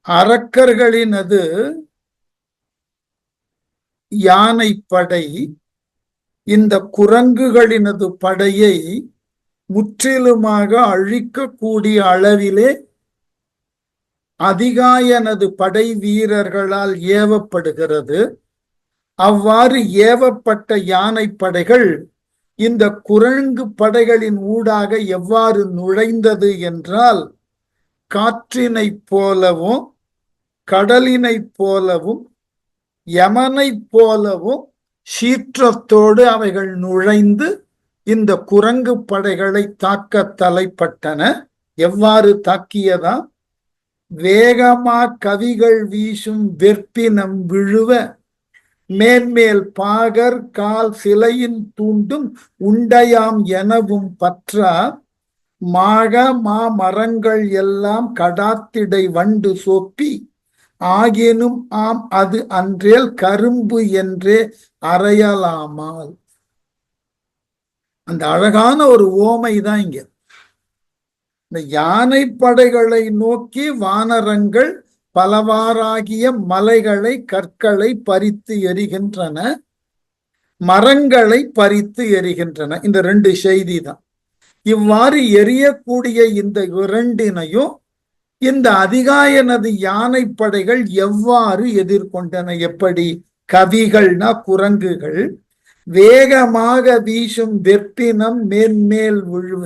அரக்கர்களினது யானைப்படை இந்த குரங்குகளினது படையை முற்றிலுமாக அழிக்கக்கூடிய அளவிலே அதிகாயனது படை வீரர்களால் ஏவப்படுகிறது. அவ்வாறு ஏவப்பட்ட யானைப்படைகள் இந்த குரங்கு படைகளின் ஊடாக எவ்வாறு நுழைந்தது என்றால், காற்றினைப் போலவும் கடலினைப் போலவும் யமனைப் போலவும் சீற்றத்தோடு அவைகள் நுழைந்து இந்த குரங்கு படைகளை தாக்க தலைப்பட்டன. எவ்வாறு தாக்கியதா? வேகமா கவிகள் வீசும் வெற்பினம் விழுவ மேன்மேல் பாகர் கால் சிலையின் தூண்டும் உண்டையாம் எனவும் பற்றா மாக மாமரங்கள் எல்லாம் கடாத்திடை வண்டு சோப்பி ஆகினும் ஆம் அது அன்றேல் கரும்பு என்றே அறையலாமால். அந்த அழகான ஒரு ஓமை தான் இங்க. இந்த யானை படைகளை நோக்கி வானரங்கள் பலவாறாகிய மலைகளை கற்களை பறித்து எறிகின்றன, மரங்களை பறித்து எறிகின்றன. இந்த ரெண்டு செய்தி தான். இவ்வாறு எரியக்கூடிய இந்த இரண்டினையும் இந்த அதிகாயனது யானைப்படைகள் எவ்வாறு எதிர்கொண்டன? எப்படி? கவிகள்னா குரங்குகள், வேகமாக வீசும் வெற்பினம் மேன்மேல் விழுவ,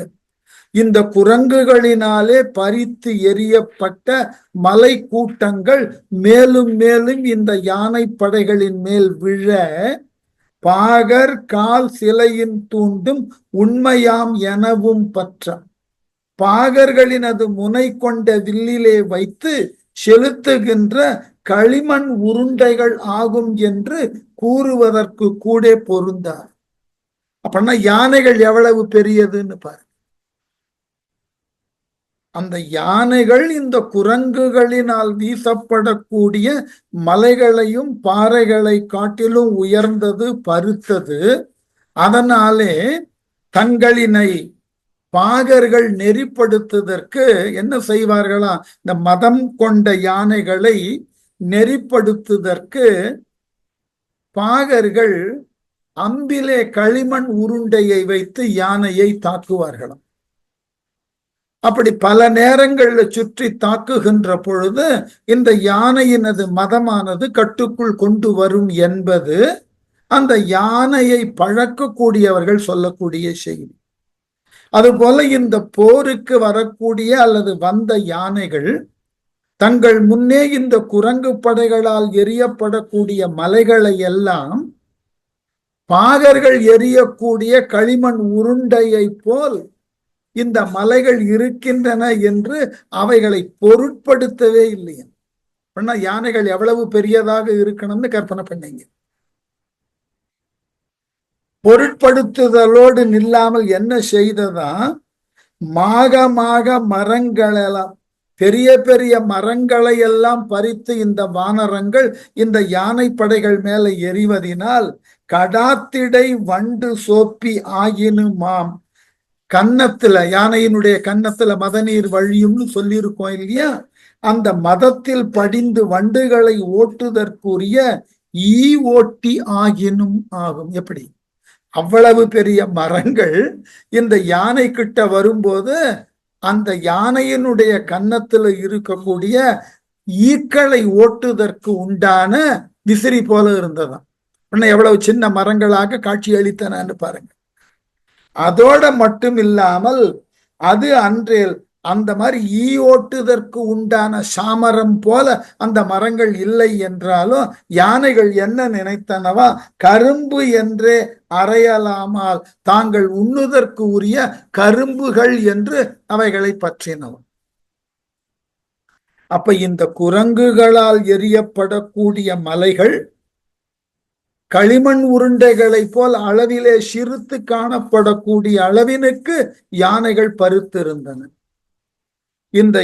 இந்த குரங்குகளினாலே பறித்து எரியப்பட்ட மலை கூட்டங்கள் மேலும் மேலும் இந்த யானை படைகளின் மேல் விழ பாகர் கால் சிலையின் தூண்டும் உண்மையாம் எனவும் பற்ற, பாகர்களினது முனை கொண்ட வில்லிலே வைத்து செலுத்துகின்ற களிமண் உருண்டைகள் ஆகும் என்று கூறுவதற்கு கூட பொருந்தார். அப்படின்னா யானைகள் எவ்வளவு பெரியதுன்னு பாரு. அந்த யானைகள் இந்த குரங்குகளினால் வீசப்படக்கூடிய மலைகளையும் பாறைகளை காட்டிலும் உயர்ந்தது, பருத்தது. அதனாலே தங்களினை பாகர்கள் நெறிப்படுத்துவதற்கு என்ன செய்வார்களா? இந்த மதம் கொண்ட யானைகளை நெறிப்படுத்துவதற்கு பாகர்கள் அம்பிலே களிமண் உருண்டையை வைத்து யானையை தாக்குவார்களாம். அப்படி பல நேரங்கள்ல சுற்றி தாக்குகின்ற பொழுது இந்த யானையினது மதமானது கட்டுக்குள் கொண்டு வரும் என்பது அந்த யானையை பழக்கக்கூடியவர்கள் சொல்லக்கூடிய செய்தி. அதுபோல இந்த போருக்கு வரக்கூடிய அல்லது வந்த யானைகள் தங்கள் முன்னே இந்த குரங்கு படைகளால் எரியப்படக்கூடிய மலைகளை எல்லாம் பாகர்கள் எரியக்கூடிய களிமண் உருண்டையை போல் இந்த மலைகள் இருக்கின்றன என்று அவைகளை பொருட்படுத்தவே இல்லையா? யானைகள் எவ்வளவு பெரியதாக இருக்கணும்னு கற்பனை பண்ணீங்க. பொருட்படுத்துதலோடு நில்லாமல் என்ன செய்ததா? மாக மரங்களெல்லாம், பெரிய பெரிய மரங்களை எல்லாம் பறித்து இந்த வானரங்கள் இந்த யானை படைகள் மேல எறிவதினால் கடாத்திடை வண்டு சோப்பி ஆகினுமாம், கன்னத்துல, யானையினுடைய கன்னத்துல மதநீர் வழியும்னு சொல்லியிருக்கோம் இல்லையா? அந்த மதத்தில் படிந்து வண்டுகளை ஓட்டுதற்குரிய ஈ ஓட்டி ஆகினும் ஆகும். எப்படி? அவ்வளவு பெரிய மரங்கள் இந்த யானை கிட்ட வரும்போது அந்த யானையினுடைய கன்னத்துல இருக்கக்கூடிய ஈக்களை ஓட்டுதற்கு உண்டான விசிறி போல இருந்ததாம். எவ்வளவு சின்ன மரங்களாக காட்சி அளித்தனன்னு பாருங்க. அதோட மட்டும் இல்லாமல் அது அன்றேல் அந்த மாதிரி ஈ ஓட்டுதற்கு உண்டான சாமரம் போல அந்த மரங்கள் இல்லை என்றாலும் யானைகள் என்ன நினைத்தனவா? கரும்பு என்றே அறையலாமால், தாங்கள் உண்ணுதற்கு உரிய கரும்புகள் என்று அவைகளை பற்றினவா. அப்ப இந்த குரங்குகளால் எரியப்படக்கூடிய மலைகள் களிமண் உருண்டைகளை போல் அளவிலே சிறுத்து காணப்படக்கூடிய அளவினுக்கு யானைகள் பருத்திருந்தன. இந்த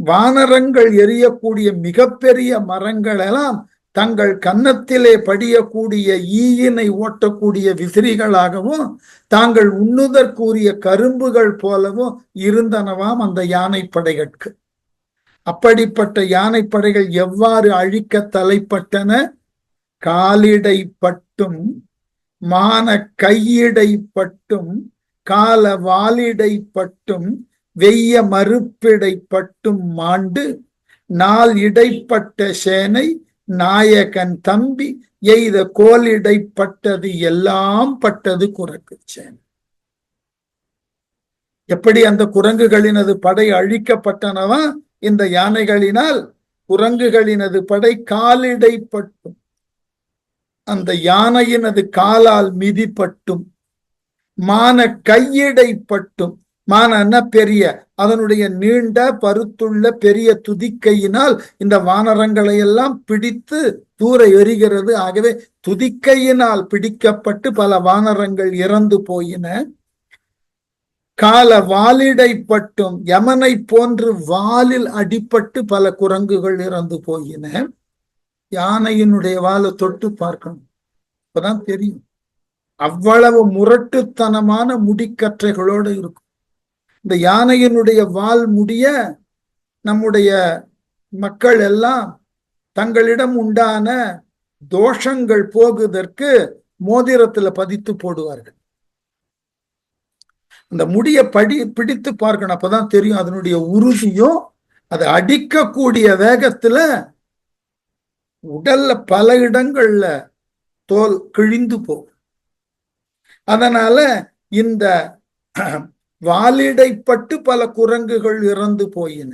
வானரங்கள் எரியக்கூடிய மிகப்பெரிய மரங்கள் எல்லாம் தங்கள் கன்னத்திலே படியக்கூடிய ஈயினை ஓட்டக்கூடிய விசிறிகளாகவும் தாங்கள் உண்ணுதற்குரிய கரும்புகள் போலவும் இருந்தனவாம் அந்த யானை படைகளுக்கு. அப்படிப்பட்ட யானைப்படைகள் எவ்வாறு அழிக்க தலைப்பட்டன? காலிடை பட்டும் மான கையிடை பட்டும் கால வாலிடை பட்டும் வெய்ய மறுப்பிடை பட்டும் மாண்டு நாள் இடைப்பட்ட சேனை நாயகன் தம்பி எய்த கோலிடைப்பட்டது எல்லாம் பட்டது குரங்கு சேனை. எப்படி அந்த குரங்குகளினது படை அழிக்கப்பட்டனவா இந்த யானைகளினால்? குரங்குகளினது படை காலிடைப்பட்டும், அந்த யானையினது காலால் மிதிப்பட்டும், மான கையிடைப்பட்டும், மானன்னா பெரிய, அதனுடைய நீண்ட பருத்துள்ள பெரிய துதிக்கையினால் இந்த வானரங்களை எல்லாம் பிடித்து தூர எறிகிறது. ஆகவே துதிக்கையினால் பிடிக்கப்பட்டு பல வானரங்கள் இறந்து போயின. கால வாலிடைப்பட்டும், யமனை போன்று வாலில் அடிபட்டு பல குரங்குகள் இறந்து போயின. யானையினுடைய வாலை தொட்டு பார்க்கணும், அப்பதான் தெரியும். அவ்வளவு முரட்டுத்தனமான முடிக்கற்றைகளோடு இருக்கும். இந்த யானையினுடைய வால் முடிய நம்முடைய மக்கள் எல்லாம் தங்களிடம் உண்டான தோஷங்கள் போகுதற்கு மோதிரத்துல பதித்து போடுவார்கள். அந்த முடிய பிடித்து பார்க்கணும், அப்பதான் தெரியும் அதனுடைய உறுதியும். அதை அடிக்கக்கூடிய வேகத்துல உடல்ல பல இடங்கள்ல தோல் கிழிந்து போகும். அதனால இந்த வாலிடைப்பட்டு பல குரங்குகள் இறந்து போயின.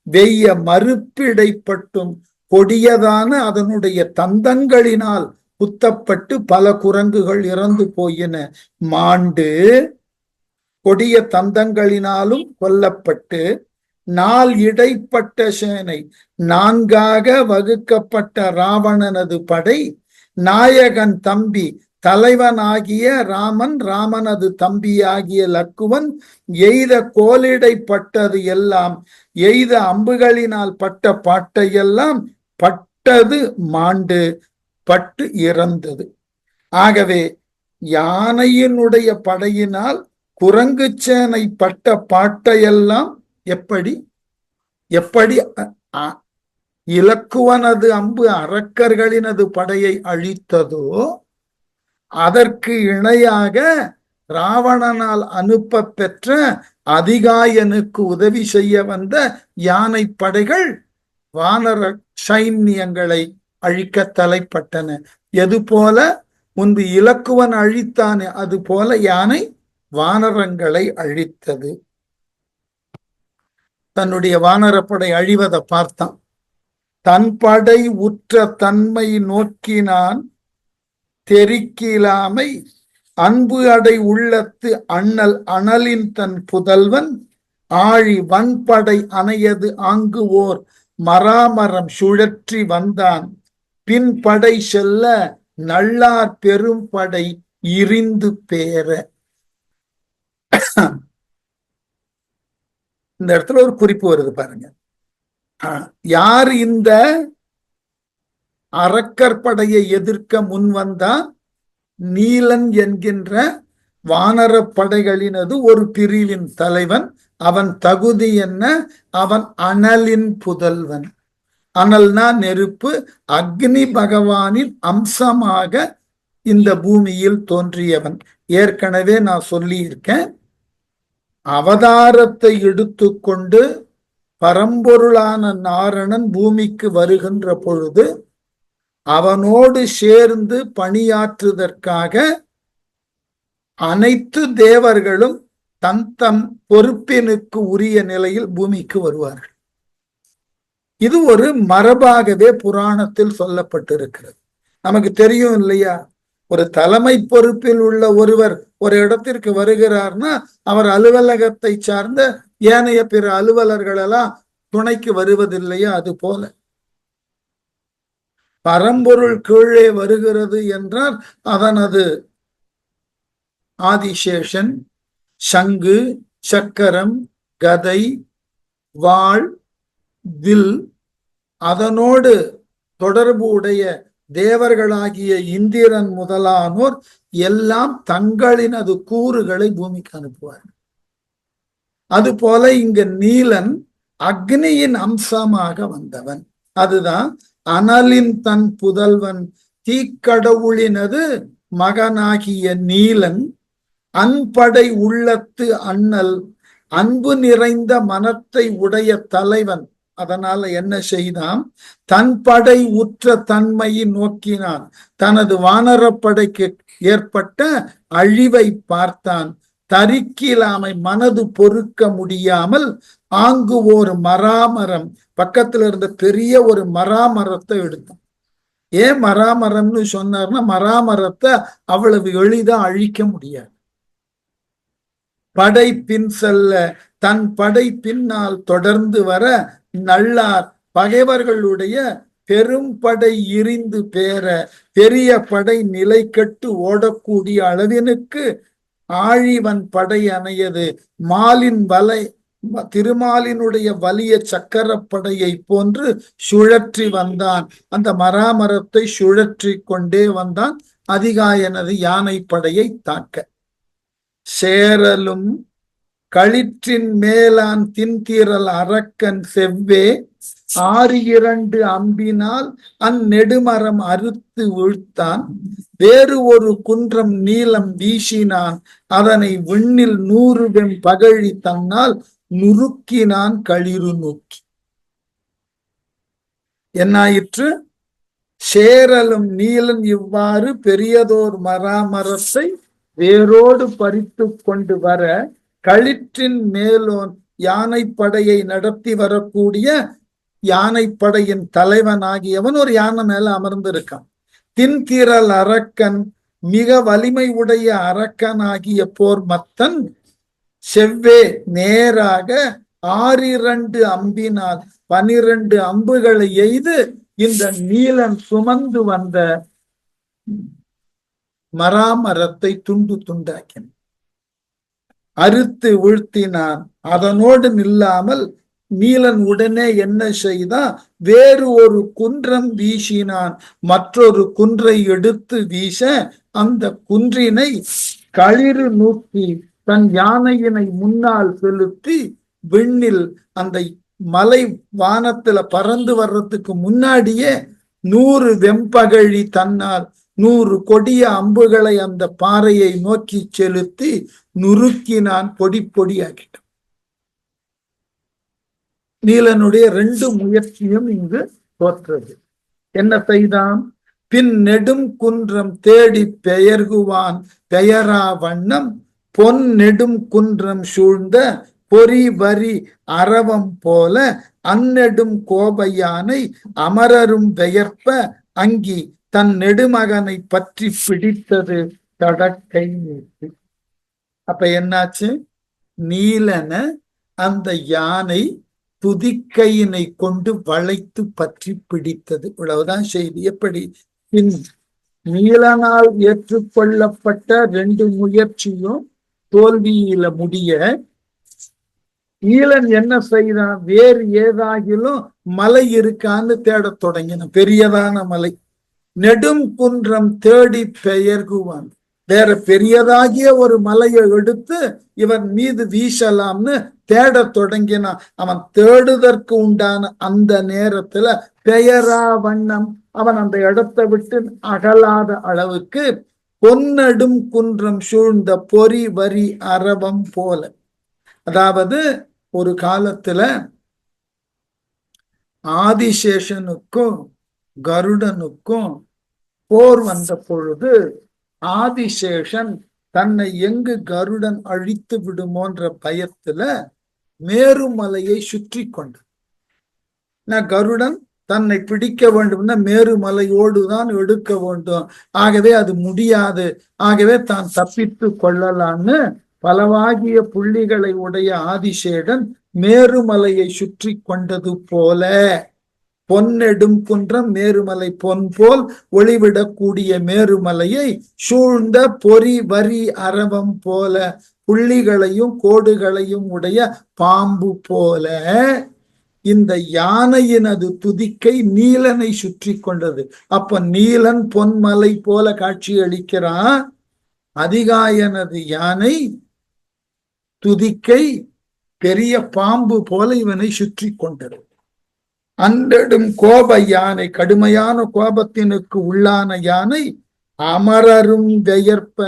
வெய்ய மறுப்பிடைப்பட்டும் கொடியதான அதனுடைய தந்தங்களினால் குத்தப்பட்டு பல குரங்குகள் இறந்து போயின. மாண்டு கொடிய தந்தங்களினாலும் கொல்லப்பட்டு நாள் இடைப்பட்ட சேனை, நான்காக வகுக்கப்பட்ட ராவணனது படை நாயகன் தம்பி தலைவனாகிய ராமன், ராமனது தம்பியாகிய லக்குவன் எய்த கோலிடைப்பட்டது எல்லாம், எய்த அம்புகளினால் பட்ட பாட்டையெல்லாம் பட்டது மாண்டு பட்டு இறந்தது. ஆகவே யானையினுடைய படையினால் குரங்கு சேனை பட்ட பாட்டையெல்லாம் எப்படி எப்படி இலக்குவனது அம்பு அரக்கர்களினது படையை அழித்ததோ அதற்கு இணையாக ராவணனால் அனுப்ப பெற்ற அதிகாயனுக்கு உதவி செய்ய வந்த யானை படைகள் வானர சைன்யங்களை அழிக்க தலைப்பட்டன. எது போல முன்பு இலக்குவன் அழித்தானே அது போல யானை வானரங்களை அழித்தது. தன்னுடைய வானரப்படை அழிவதை பார்த்தான். தன் படை உற்ற தன்மை நோக்கினான் தெரிக்கிலாமை அன்பு அடை உள்ளத்து அண்ணல் அனலின் தன் புதல்வன் ஆழி வன்படை அணையது ஆங்கு ஓர் மராமரம் சுழற்றி வந்தான் பின் படை செல்ல நல்லார் பெரும் படை இரிந்து பேர. இந்த இடத்துல ஒரு குறிப்பு வருது பாருங்க. யார் இந்த அரக்கர் படையை எதிர்க்க முன் வந்தா? நீலன் என்கின்ற வானர படைகளினது ஒரு பிரிவின் தலைவன். அவன் தகுதி என்ன? அவன் அனலின் புதல்வன். அனல்னா நெருப்பு. அக்னி பகவானின் அம்சமாக இந்த பூமியில் தோன்றியவன். ஏற்கனவே நான் சொல்லி இருக்கேன், அவதாரத்தை எடுத்துக்கொண்டு பரம்பொருளான நாரணன் பூமிக்கு வருகின்ற பொழுது அவனோடு சேர்ந்து பணியாற்றுவதற்காக அனைத்து தேவர்களும் தம் தம் பொறுப்பினுக்கு உரிய நிலையில் பூமிக்கு வருவார்கள். இது ஒரு மரபாகவே புராணத்தில் சொல்லப்பட்டிருக்கிறது. நமக்கு தெரியும் இல்லையா? ஒரு தலைமை பொறுப்பில் உள்ள ஒருவர் ஒரு இடத்திற்கு வருகிறார்னா அவர் அலுவலகத்தை சார்ந்த ஏனைய பிற அலுவலர்கள் எல்லாம் துணைக்கு வருவதில்லையா? அது போல பரம்பொருள் கீழே வருகிறது என்றால் அதனது ஆதிசேஷன், சங்கு, சக்கரம், கதை, வாள், வில், அதனோடு தொடர்பு உடைய தேவர்களாகிய இந்திரன் முதலானோர் எல்லாம் தங்களினது கூறுகளை பூமிக்கு அனுப்புவார்கள். அதுபோல இங்க நீலன் அக்னியின் அம்சமாக வந்தவன். அதுதான் அனலின் தன் புதல்வன் தீக்கடவுளினது மகனாகிய நீலன் அன்படை உள்ளத்து அண்ணல் அன்பு நிறைந்த மனத்தை உடைய தலைவன். அதனால என்ன செய்தான்? தன் படை உற்ற தன்மையை நோக்கினான். தனது வானரப்படைக்கு ஏற்பட்ட அழிவை பார்த்தான். தரிக்கிலாமை மனது பொறுக்க முடியாமல் ஆங்கு ஒரு மராமரம், பக்கத்துல இருந்த பெரிய ஒரு மராமரத்தை எடுத்தான். ஏன் மராமரம்னு சொன்னார்னா, மராமரத்தை அவ்வளவு எளிதா அழிக்க முடியாது. படை பின் செல்ல தன் படை பின்னால் தொடர்ந்து வர நல்லார் பகைவர்களுடைய பெரும் படை இரிந்து பேர பெரிய படை நிலை கட்டு ஓடக்கூடிய அளவினுக்கு ஆழிவன் படை அணையது மாலின் வலை திருமாலினுடைய வலிய சக்கரப்படையை போன்று சுழற்றி வந்தான். அந்த மராமரத்தை சுழற்றி கொண்டே வந்தான் அதிகாயனது யானை படையை தாக்க. சேரலும் களிற்றின் மேலான் தின்திரல் அரக்கன் செவ்வே 6 அம்பினால் அந்நெடுமரம் அறுத்து வீழ்த்தான். வேறு ஒரு குன்றம் நீலம் வீசினான். அதனை விண்ணில் 100 வெம் பகழி தன்னால் நுறுக்கினான் களிறு நோக்கி. என்னாயிற்று? சேரலும் நீலன் இவ்வாறு பெரியதோர் மராமரத்தை வேரோடு பறித்து கொண்டு வர களிற்றின் மேலோன் யானை படையை நடத்தி வரக்கூடிய யானைப்படையின் தலைவனாகியவன் ஒரு யானை மேல அமர்ந்திருக்கான். தின்திரல் அரக்கன் மிக வலிமை உடைய அரக்கனாகிய போர் மத்தன் செவ்வே நேராக 6 அம்பினால் 12 அம்புகளை எய்து இந்த நீலன் சுமந்து வந்த மராமரத்தை துண்டு துண்டாக்கினான், அறுத்து வீழ்த்தினான். அதனோடு நில்லாமல் நீலன் உடனே என்ன செய்தான்? வேறு ஒரு குன்றம் வீசினான். மற்றொரு குன்றை எடுத்து வீச அந்த குன்றினை களிறு நூக்கி தன் யானையினை முன்னால் செலுத்தி விண்ணில் அந்த மலை வானத்துல பறந்து வர்றதுக்கு முன்னாடியே 100 வெம்பகழி தன்னால் 100 கொடிய அம்புகளை அந்த பாறையை நோக்கி செலுத்தி நுறுக்கினான், பொடி பொடியாக்கிட்டான். நீலனுடைய 2 முயற்சியும் இங்கு தோற்றது. என்ன செய்தான்? பின் நெடும் குன்றம் தேடி பெயர்குவான் பெயரா வண்ணம் பொன் நெடும் குன்றம் சூழ்ந்த பொறி வரி அரவம் போல அந்நெடும் கோபையானை அமரரும் பெயர்ப்ப அங்கி தன் நெடுமகனை பற்றி பிடித்தது தடக்கை நீட்டி. அப்ப என்னாச்சு? நீலன அந்த யானை துதிக்கையினை கொண்டு வளைத்து பற்றி பிடித்தது. இவ்வளவுதான் செய்தி. எப்படி? நீலனால் ஏற்றுக்கொள்ளப்பட்ட 2 முயற்சியும் தோல்வியில முடிய நீலன் என்ன செய்தான்? வேறு ஏதாகிலும் மலை இருக்கான்னு தேடத் தொடங்கின. பெரியதான மலை. நெடும் குன்றம் தேடி பெயர்குவான். வேற பெரியதாகிய ஒரு மலையை எடுத்து இவன் மீது வீசலாம்னு தேட தொடங்கினான். அவன் தேடுதற்கு உண்டான அந்த நேரத்துல பெயரா வண்ணம் அவன் அந்த இடத்தை விட்டு அகலாத அளவுக்கு பொன்னடும் குன்றம் சூழ்ந்த பொறி வரி அரவம் போல. அதாவது ஒரு காலத்துல ஆதிசேஷனுக்கும் கருடனுக்கும் போர் வந்த பொழுது ஆதிசேஷன் தன்னை எங்கு கருடன் அழித்து விடுமோன்ற பயத்துல மேருமலையை சுற்றி கொண்டான். கருடன் தன்னை பிடிக்க வேண்டும்னா மேருமலையோடு தான் எடுக்க வேண்டும். ஆகவே அது முடியாது. ஆகவே தான் தப்பித்து கொள்ளலான்னு பலவாகிய புள்ளிகளை உடைய ஆதிசேடன் மேருமலையை சுற்றி கொண்டது போல பொன்னெடும் குன்றம் மேருமலை பொன் போல் ஒளிவிடக்கூடிய மேருமலையை சூழ்ந்த பொறி வரி அரவம் போல புள்ளிகளையும் கோடுகளையும் உடைய பாம்பு போல இந்த யானையினது துதிக்கை நீலனை சுற்றி கொண்டது. அப்ப நீலன் பொன்மலை போல காட்சி அளிக்கிறான். அதிகாயனது யானை துதிக்கை பெரிய பாம்பு போல இவனை சுற்றி கொண்டது. அன்றடும் கோப யானை, கடுமையான கோபத்தினுக்கு உள்ளான யானை, அமரரும் வியர்ப்ப,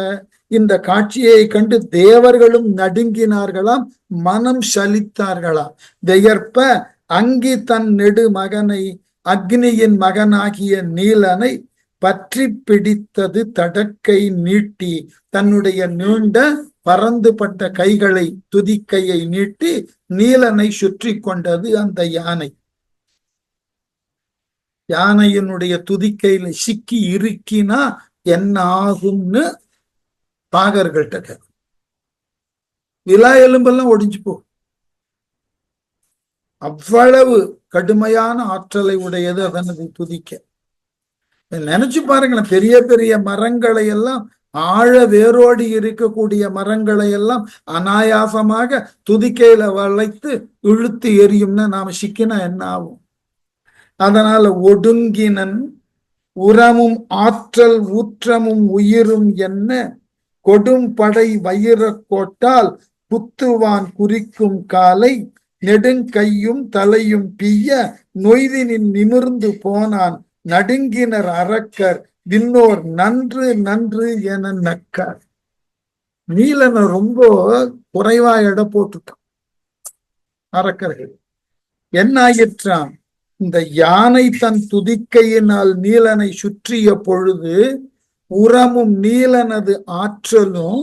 இந்த காட்சியை கண்டு தேவர்களும் நடுங்கினார்களாம், மனம் சலித்தார்களாம். வியர்ப்ப அங்கி தன் நெடு மகனை, அக்னியின் மகனாகிய நீலனை பற்றி பிடித்தது தடக்கை நீட்டி, தன்னுடைய நீண்ட பறந்துபட்ட கைகளை, துதிக்கையை நீட்டி நீலனை சுற்றி கொண்டது அந்த யானை. யானையினுடைய துதிக்கையில சிக்கி இறுக்கினா என்ன ஆகும்னு பாகர்கள்ட்ட விலா எலும்பெல்லாம் ஒடிஞ்சு போ. அவ்வளவு கடுமையான ஆற்றலை உடையது அதனது துதிக்க. நினைச்சு பாருங்களேன், பெரிய பெரிய மரங்களை எல்லாம், ஆழ வேரோடி இருக்கக்கூடிய மரங்களை எல்லாம் அனாயாசமாக துதிக்கையில வளைத்து இழுத்து எரியும்னா நாம சிக்கினா என்ன ஆகும்? அதனால ஒடுங்கினன் உரமும் ஆற்றல் ஊற்றமும் உயிரும் என்ன, கொடும் படை வயிற கோட்டால் புத்துவான் குறிக்கும் காலை, நெடுங்கையும் தலையும் பிய்ய நொய்தினின் நிமிர்ந்து போனான், நடுங்கினர் அரக்கர் விண்ணோர் நன்று நன்று என நக்கார். நீலனை ரொம்ப குறைவா எடை போட்டுட்டான் அரக்கர்கள். என்ன ஆயிற்றான்? இந்த யானை தன் துதிக்கையினால் நீலனை சுற்றிய பொழுது உரமும் நீலனது ஆற்றலும்,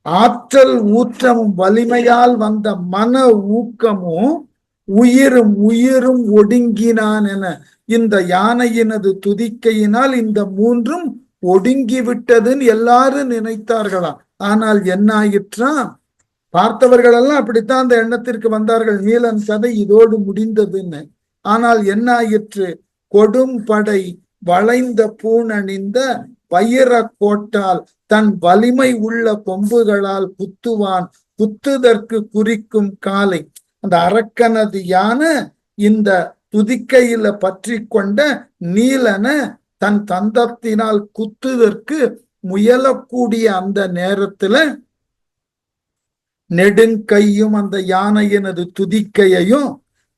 ஆற்றல் ஊற்றமும் வலிமையால் வந்த மன ஊக்கமும், உயிரும் ஒடுங்கினான் என, இந்த யானையினது துதிக்கையினால் இந்த மூன்றும் ஒடுங்கிவிட்டதுன்னு எல்லாரும் நினைத்தார்களாம். ஆனால் என்ன ஆயிற்றான்? பார்த்தவர்கள் எல்லாம் அப்படித்தான் அந்த எண்ணத்திற்கு வந்தார்கள், நீலன் கதை இதோடு முடிந்ததுன்னு. ஆனால் என்ன ஆயிற்று? கொடும் படை வளைந்த பூணணிந்த வயிற கோட்டால் தன் வலிமை உள்ள கொம்புகளால் குத்துவான், குத்துதற்கு குறிக்கும் காலை. அந்த அரக்கனது யானை இந்த துதிக்கையில பற்றி கொண்ட நீலன தன் தந்தத்தினால் குத்துதற்கு முயலக்கூடிய அந்த நேரத்துல நெடுங்கையும் அந்த யானையினது துதிக்கையையும்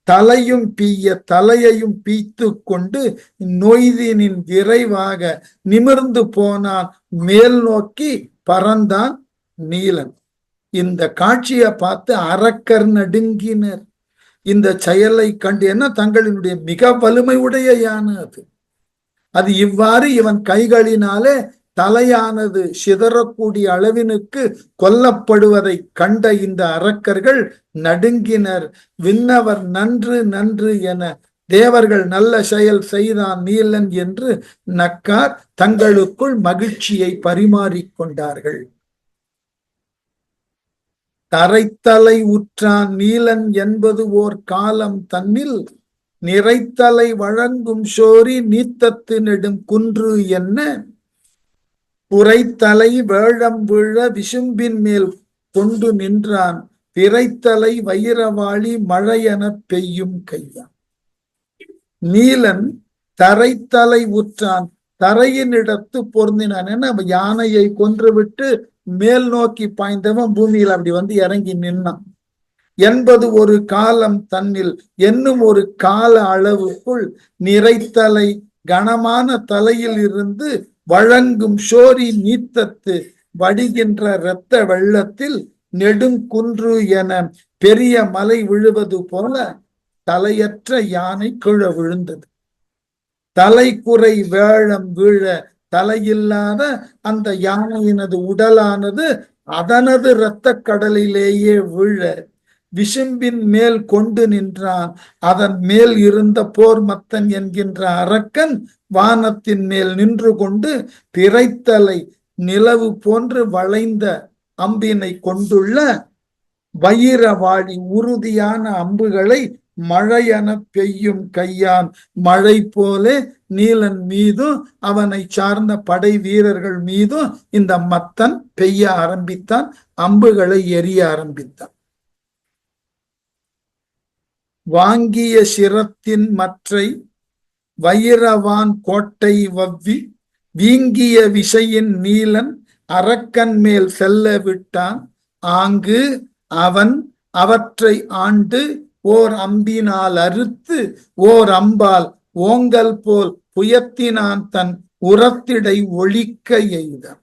தலையும் பீய தலையையும் பீத்து கொண்டு நொய்தினின் விரைவாக நிமிர்ந்து போனான், மேல் நோக்கி பறந்தான் நீலன். இந்த காட்சியை பார்த்து அரக்கர் நடுங்கினர். இந்த செயலை கண்டு, என்ன தங்களினுடைய மிக வலிமை உடைய யானை அது இவ்வாறு இவன் கைகளினாலே தலையானது சிதறக்கூடிய அளவினுக்கு கொல்லப்படுவதை கண்ட இந்த அரக்கர்கள் நடுங்கினர். விண்ணவர் நன்று நன்று என, தேவர்கள் நல்ல செயல் செய்தான் நீலன் என்று நக்கார் தங்களுக்குள் மகிழ்ச்சியை பரிமாறிக்கொண்டார்கள். தரைத்தலை உற்றான் நீலன் என்பது ஓர் காலம் தன்னில், நிறைத்தலை வழங்கும் சோரி நீத்தத்து நெடும் குன்று என்ன, புரைத்தலை வேழம் விழ விசும்பின் மேல் கொண்டு நின்றான், பிறைத்தலை வைரவாளி மழையென பெய்யும் கையான். நீலன் தரைத்தலை உற்றான், தரையினிடத்து பொருந்தினான். என்ன, யானையை கொன்றுவிட்டு மேல் நோக்கி பாய்ந்தவன் பூமியில் அப்படி வந்து இறங்கி நின்னான். என்பது ஒரு காலம் தன்னில், என்னும் ஒரு கால அளவுக்குள், நிறைத்தலை கனமான தலையில் இருந்து வழங்கும் சோரி நீத்தத்து வடிகின்ற இரத்த வெள்ளத்தில் நெடுங்குன்று என பெரிய மலை விழுவது போல தலையற்ற யானை கீழ விழுந்தது. தலைக்குறை வேழம் வீழ, தலையில்லாத அந்த யானையினது உடலானது அதனது இரத்த கடலிலேயே வீழ, விசும்பின் மேல் கொண்டு நின்றான். அதன் மேல் இருந்த போர் மத்தன் என்கின்ற அரக்கன் வானத்தின் மேல் நின்று கொண்டு பிறைத்தலை நிலவு போன்று வளைந்த அம்பினை கொண்டுள்ள வைரவாளி உறுதியான அம்புகளை மழையென பெய்யும் கையான். மழை போல நீலன் மீதும் அவனை சார்ந்த படை வீரர்கள் மீதும் இந்த மத்தன் பெய்ய ஆரம்பித்தான், அம்புகளை எரிய ஆரம்பித்தான். வாங்கிய சிரத்தின் மற்றை வைரவான் கோட்டை வவ்வி, வீங்கிய விசையின் நீலன் அரக்கன் மேல் செல்ல விட்டான். ஆங்கு அவன் அவற்றை ஆண்டு ஓர் அம்பினால் அறுத்து ஓர் அம்பால் ஓங்கல் போல் புயத்தினான் தன் உரத்திடை ஒழிக்க எய்தான்.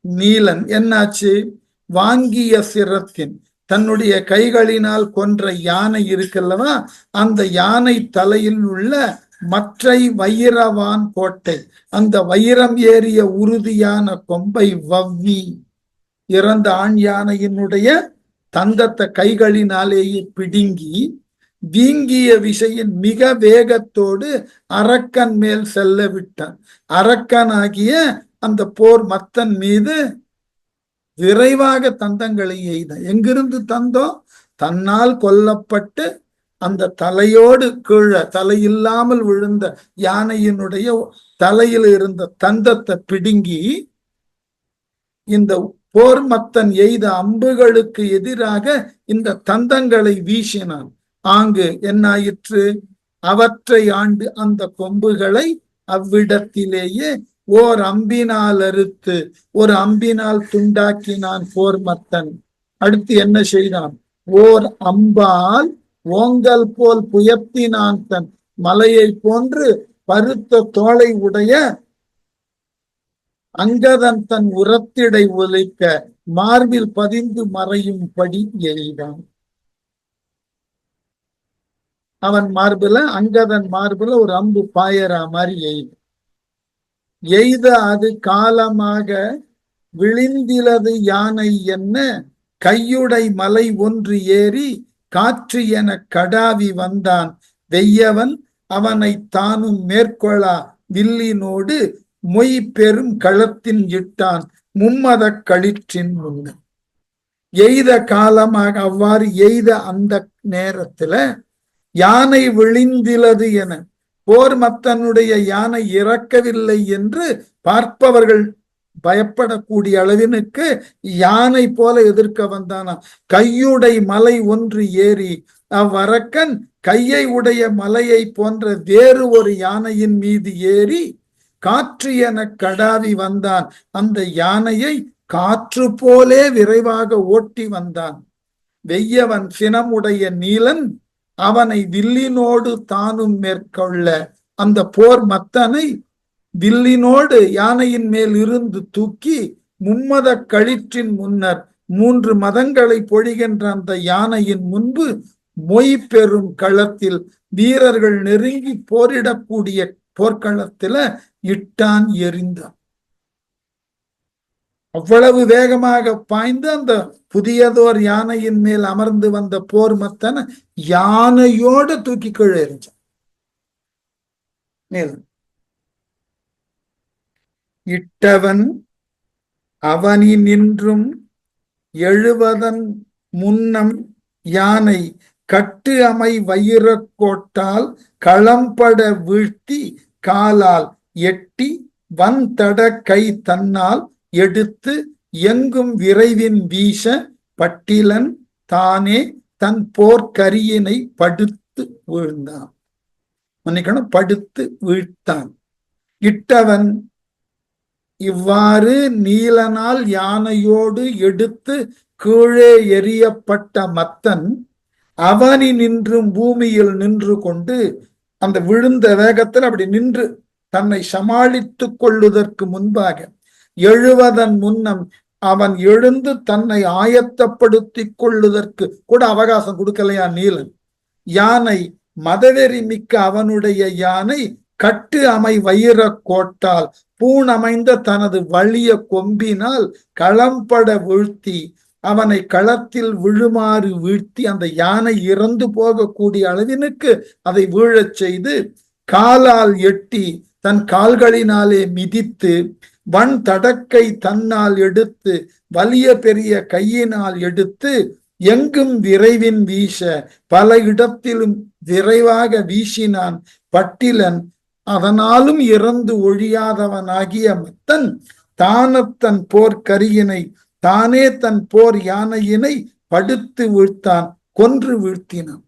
நீலன் என்னாச்சு? வாங்கிய சிரத்தின் தன்னுடைய கைகளினால் கொன்ற யானை இருக்கல்லவா, அந்த யானை தலையில் உள்ள மற்றை வைரவான் கோட்டை, அந்த வைரம் ஏறிய உறுதியான கொம்பை வவ்வி, இறந்த ஆண் யானையினுடைய தந்தத்தை கைகளினாலேயே பிடுங்கி வீங்கிய விசையின் மிக வேகத்தோடு அரக்கன் மேல் செல்ல விட்டான். அரக்கனாகிய அந்த போர் மத்தன் மீது விரைவாக தந்தங்களை எய்தான். எங்கிருந்து தந்தம்? தன்னால் கொல்லப்பட்டு அந்த தலையோடு கீழே தலையில்லாமல் விழுந்த யானையினுடைய தலையில் இருந்த தந்தத்தை பிடுங்கி இந்த போர் மத்தன் எய்த அம்புகளுக்கு எதிராக இந்த தந்தங்களை வீசினான். ஆங்கு என்னாயிற்று? அவற்றை ஆண்டு அந்த கொம்புகளை அவ்விடத்திலேயே ஓர் அம்பினால் அறுத்து ஒரு அம்பினால் துண்டாக்கினான் போர் மத்தன். அடுத்து என்ன செய்தான்? ஓர் அம்பால் ஓங்கல் போல் புயத்தினான் தன் மலையை போன்று பருத்த தோளை உடைய அங்கதன் தன் உரத்திடை ஒலிக்க மார்பில் பதிந்து மறையும்படி எய்தான். அவன் மார்புல, அங்கதன் மார்புல ஒரு அம்பு பாயறா மாதிரி எய்த அது காலமாக விழிந்திலது யானை என்ன கையுடை மலை ஒன்று ஏறி காற்று என கடாவி வந்தான். வெய்யவன் அவனை தானும் மேற்கொள்ளா வில்லினோடு மொய் பெரும் களத்தின் இட்டான் மும்மத களிற்றின் முன்ன. எய்த காலமாக, அவ்வாறு எய்த அந்த நேரத்துல யானை விழிந்திலது என, போர் மத்தனுடைய யானை இறக்கவில்லை என்று பார்ப்பவர்கள் பயப்படக்கூடிய அளவினுக்கு யானை போல எதிர்க்க வந்தானா. கையுடை மலை ஒன்று ஏறி அவ்வரக்கன் கையை உடைய மலையை போன்ற வேறு ஒரு யானையின் மீது ஏறி காற்று என கடாவி வந்தான். அந்த யானையை காற்று போலே விரைவாக ஓட்டி வந்தான். வெய்யவன் சினமுடைய நீலன் அவனை வில்லினோடு தானும் மேற்கொள்ள, அந்த போர் மத்தனை வில்லினோடு யானையின் மேல் இருந்து தூக்கி மும்மத களிற்றின் முன்னர் 3 மதங்களை பொழிகின்ற அந்த யானையின் முன்பு மொய் பெரும் களத்தில் வீரர்கள் நெருங்கி போரிடக்கூடிய போர்க்களத்துல இட்டான், எறிந்தான். அவ்வளவு வேகமாக பாய்ந்து அந்த புதியதோர் யானையின் மேல் அமர்ந்து வந்த போர் மத்தன யானையோடு தூக்கி கீழே எறிஞ்சான். இட்டவன் அவனி நின்றும் எழுவதன் முன்னம் யானை கட்டு அமை வயிறக்கோட்டால் களம்பட வீழ்த்தி காலால் எட்டி வந்தட கை தன்னால் எடுத்து எங்கும் விரைவின் வீச பட்டிலன் தானே தன் போர்க்கரியினை படுத்து வீழ்ந்தான். மன்னிக்கணும், படுத்து வீழ்த்தான். இட்டவன் இவ்வாறு நீலனால் யானையோடு எடுத்து கீழே எறியப்பட்ட மத்தன் அவனி நின்றும் பூமியில் நின்று கொண்டு, அந்த விழுந்த வேகத்தில் அப்படி நின்று தன்னை சமாளித்துக் கொள்ளுவதற்கு முன்பாக எழுவதன் முன்னம் அவன் எழுந்து தன்னை ஆயத்தப்படுத்திக் கொள்ளுவதற்கு கூட அவகாசம் கொடுக்கலையா நீலன். யானை மதவெறி மிக்க அவனுடைய யானை கட்டு அமை வயிற கோட்டால் பூணமைந்த தனது வலிய கொம்பினால் களம்பட வீழ்த்தி அவனை களத்தில் விழுமாறு வீழ்த்தி, அந்த யானை இறந்து போகக்கூடிய அளவினுக்கு அதை வீழச் செய்து காலால் எட்டி தன் கால்களினாலே மிதித்து வன் தடக்கை தன்னால் எடுத்து வலிய பெரிய கையினால் எடுத்து எங்கும் விரைவின் வீச பல இடத்திலும் விரைவாக வீசினான் பட்டிலன். அதனாலும் இறந்து ஒழியாதவனாகிய மத்தன் தானத்தன் போர்க்கரியினை தானே தன் போர் யானையினை படுத்து வீழ்த்தான், கொன்று வீழ்த்தினான்.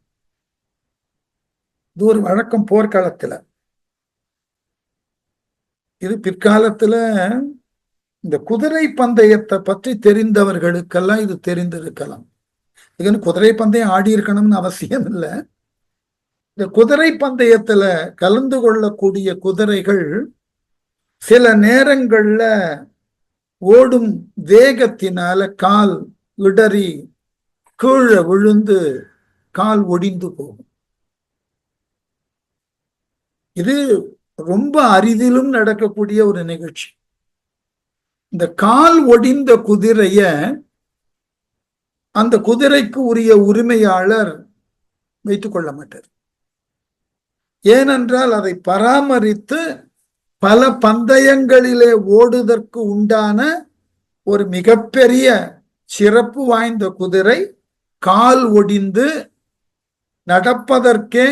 இது ஒரு வழக்கம் போர்க்களத்துல. இது பிற்காலத்துல இந்த குதிரை பந்தயத்தை பற்றி தெரிந்தவர்களுக்கெல்லாம் இது தெரிந்திருக்கலாம். இதுன்னு குதிரை பந்தயம் ஆடி இருக்கணும்னு அவசியம் இல்லை. இந்த குதிரை பந்தயத்துல கலந்து கொள்ளக்கூடிய குதிரைகள் சில நேரங்கள்ல ஓடும் வேகத்தினால கால் இடறி கீழே விழுந்து கால் ஒடிந்து போகும். இது ரொம்ப அரிதிலும் நடக்கக்கூடிய ஒரு நிகழ்ச்சி. இந்த கால் ஒடிந்த குதிரைய அந்த குதிரைக்கு உரிய உரிமையாளர் வைத்துக் கொள்ள மாட்டார். ஏனென்றால் அதை பராமரித்து பல பந்தயங்களிலே ஓடுவதற்கு உண்டான ஒரு மிகப்பெரிய சிறப்பு வாய்ந்த குதிரை கால் ஒடிந்து நடப்பதற்கே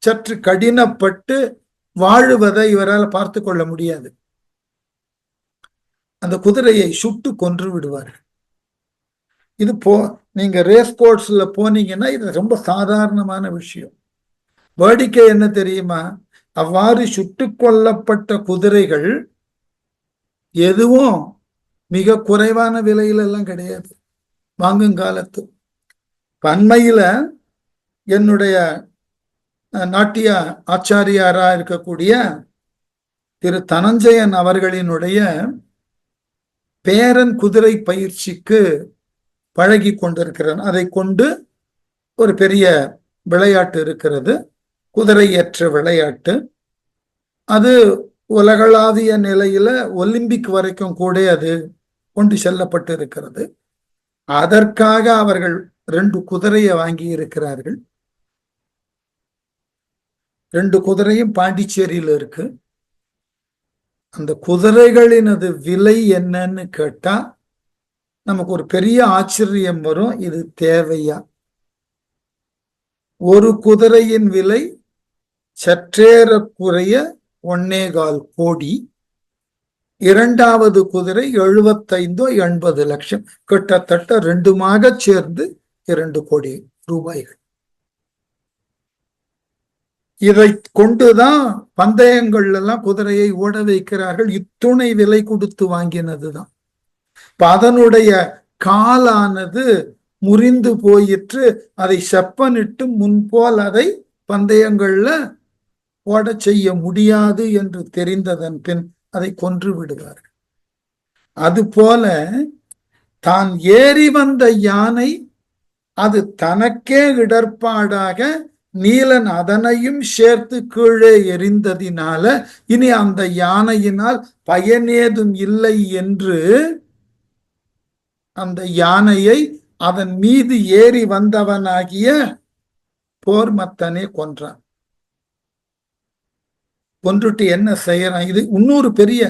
சற்று கடினப்பட்டு வாழுவதை இவரால் பார்த்து கொள்ள முடியாது. அந்த குதிரையை சுட்டு கொன்று விடுவார்கள். இது நீங்க ரேஸ் கோர்ஸ்ல போனீங்கன்னா இது ரொம்ப சாதாரணமான விஷயம். வேடிக்கை என்ன தெரியுமா? அவ்வாறு சுட்டு கொல்லப்பட்ட குதிரைகள் எதுவும் மிக குறைவான விலையில எல்லாம் கிடையாது வாங்குங்காலத்து. அண்மையில என்னுடைய நாட்டிய ஆச்சாரியாரா இருக்கக்கூடிய திரு தனஞ்சயன் அவர்களினுடைய பேரன் குதிரை பயிற்சிக்கு பழகி கொண்டிருக்கிறான். அதை கொண்டு ஒரு பெரிய விளையாட்டு இருக்கிறது, குதிரை ஏற்ற விளையாட்டு. அது உலகளாவிய நிலையில ஒலிம்பிக் வரைக்கும் கூட அது கொண்டு செல்லப்பட்டு இருக்கிறது. அதற்காக அவர்கள் 2 குதிரையை வாங்கி இருக்கிறார்கள். 2 குதிரையும் பாண்டிச்சேரியில இருக்கு. அந்த குதிரைகளினது விலை என்னன்னு கேட்டா நமக்கு ஒரு பெரிய ஆச்சரியம் வரும். இது தேவையா? ஒரு குதிரையின் விலை சற்றேறக்குறைய 1.25 கோடி. 2வது குதிரை 75-80 லட்சம், கிட்டத்தட்ட 2மாக சேர்ந்து 2 கோடி ரூபாய்கள். இதை கொண்டுதான் பந்தயங்கள் எல்லாம் குதிரையை ஓட வைக்கிறார்கள். இத்துணை விலை கொடுத்து வாங்கினதுதான். அதனுடைய காலானது முறிந்து போயிற்று. அதை செப்பனிட்டு முன்போல் அதை பந்தயங்கள்ல ஓட செய்ய முடியாது என்று தெரிந்ததன் பின் அதை கொன்று விடுவார்கள். அதுபோல தான் ஏறி வந்த யானை அது தனக்கே இடர்பாடாக நீலன் அதனையும் சேர்த்து கீழே எறிந்ததினால இனி அந்த யானையினால் பயனேதும் இல்லை என்று அந்த யானையை அதன் மீது ஏறி வந்தவனாகிய போர்மத்தனே கொன்றான். கொன்றுட்டு என்ன செய்யறான்? இது இன்னொரு பெரிய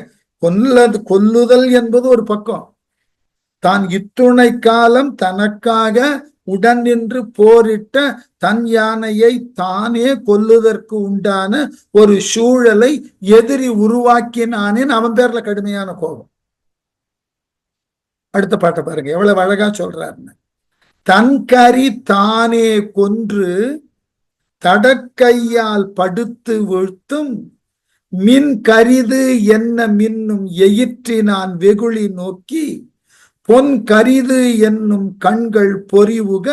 கொல்லுதல் என்பது ஒரு பக்கம். தான் இத்துணை காலம் தனக்காக உடன் நின்று போரிட்ட தன் யானையை தானே கொல்லுவதற்கு உண்டான ஒரு சூழலை எதிரி உருவாக்கினானேன்னு அவன் பேர்ல கடுமையான கோபம். அடுத்த பாட்டை பாருங்க, எவ்வளவு அழகா சொல்றாருன்னு. தன் கரி தானே கொன்று தடக்கையால் படுத்து வீழ்த்தும் மின் கரிது என்ன மின்னும் எயிற்றினான் வெகுளி நோக்கி பொன் கரிது என்னும் கண்கள் பொறிவுக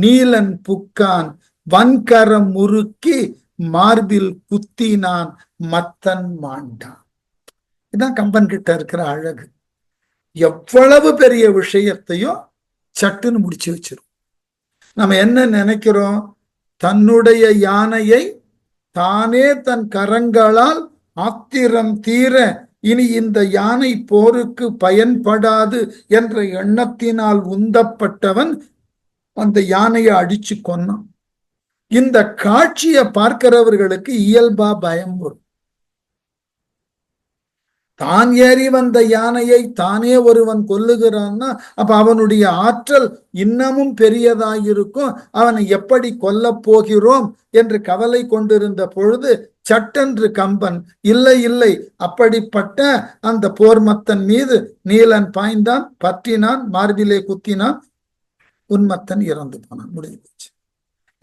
நீலன் புக்கான் வன்கரம் முறுக்கி மார்பில் குத்தினான் மத்தன் மாண்டான். இதான் கம்பன் கிட்ட இருக்கிற அழகு. எவ்வளவு பெரிய விஷயத்தையும் சட்டுன்னு முடிச்சு வச்சிரும். நம்ம என்ன நினைக்கிறோம்? தன்னுடைய யானையை தானே தன் கரங்களால் ஆத்திரம் தீர இனி இந்த யானை போருக்கு பயன்படாது என்ற எண்ணத்தினால் உந்தப்பட்டவன் அந்த யானையை அடிச்சு கொன்னான். இந்த காட்சியை பார்க்கிறவர்களுக்கு இயல்பா பயம் வரும். தான் ஏறி வந்த யானையை தானே ஒருவன் கொல்லுகிறான்னா அப்ப அவனுடைய ஆற்றல் இன்னமும் பெரியதாயிருக்கும். அவனை எப்படி கொல்ல போகிறோம் என்று கவலை கொண்டிருந்த பொழுது சட்டென்று கம்பன் இல்லை இல்லை, அப்படிப்பட்ட அந்த போர்மத்தன் மீது நீலன் பாய்ந்தான், பற்றினான், மார்பிலே குத்தினான், உன்மத்தன் இறந்து போனான். முடிஞ்சு போச்சு.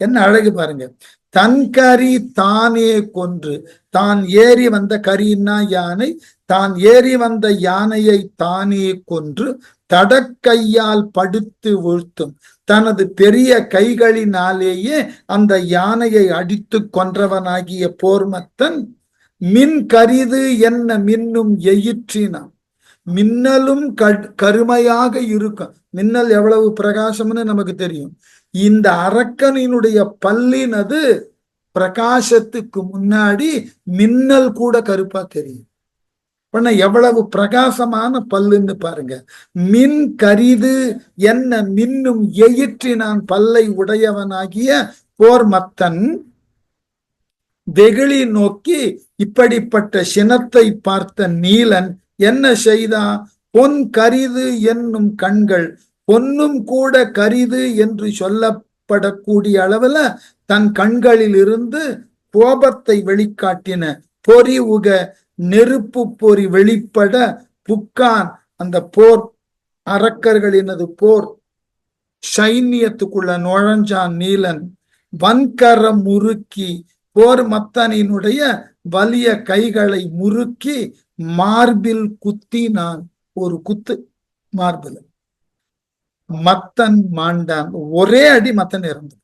என்ன அழகு பாருங்க. தன் கரி தானே கொன்று, தான் ஏறி வந்த கரின்னா யானை, தான் ஏறி வந்த யானையை தானே கொன்று தடக்கையால் படுத்து வீழ்த்தும், தனது பெரிய கைகளினாலேயே அந்த யானையை அடித்து கொன்றவனாகிய போர்மத்தன் மின் கரிது என்ன மின்னும் எயிற்றினான். மின்னலும் கருமையாக இருக்கும். மின்னல் எவ்வளவு பிரகாசம்னு நமக்கு தெரியும். இந்த அரக்கனினுடைய பல்லினது பிரகாசத்துக்கு முன்னாடி மின்னல் கூட கருப்பா தெரியும். எவ்வளவு பிரகாசமான பல்லுன்னு பாருங்க. மின் கரிது என்ன மின்னும் எயிற்றினான் பல்லை உடையவனாகிய போர் மத்தன் வெகுளி நோக்கி இப்படிப்பட்ட சினத்தை பார்த்த நீலன் என்ன செய்தான்? பொன் கரிது என்னும் கண்கள், பொன்னும் கூட கரிது என்று சொல்லப்படக்கூடிய அளவுல தன் கண்களில் இருந்து கோபத்தை வெளிக்காட்டின. பொறி உக நெருப்பு பொறி வெளிப்பட புக்கான், அந்த போர் அரக்கர்களினது போர் சைன்யத்துக்குள்ள நுழைஞ்சான் நீலன். வன்கரம் முறுக்கி போர் மத்தனினுடைய வலிய கைகளை முறுக்கி மார்பில் குத்தினான். ஒரு குத்து மார்பில். மத்தன் மாண்டான். ஒரே அடி மத்தன் இறந்து.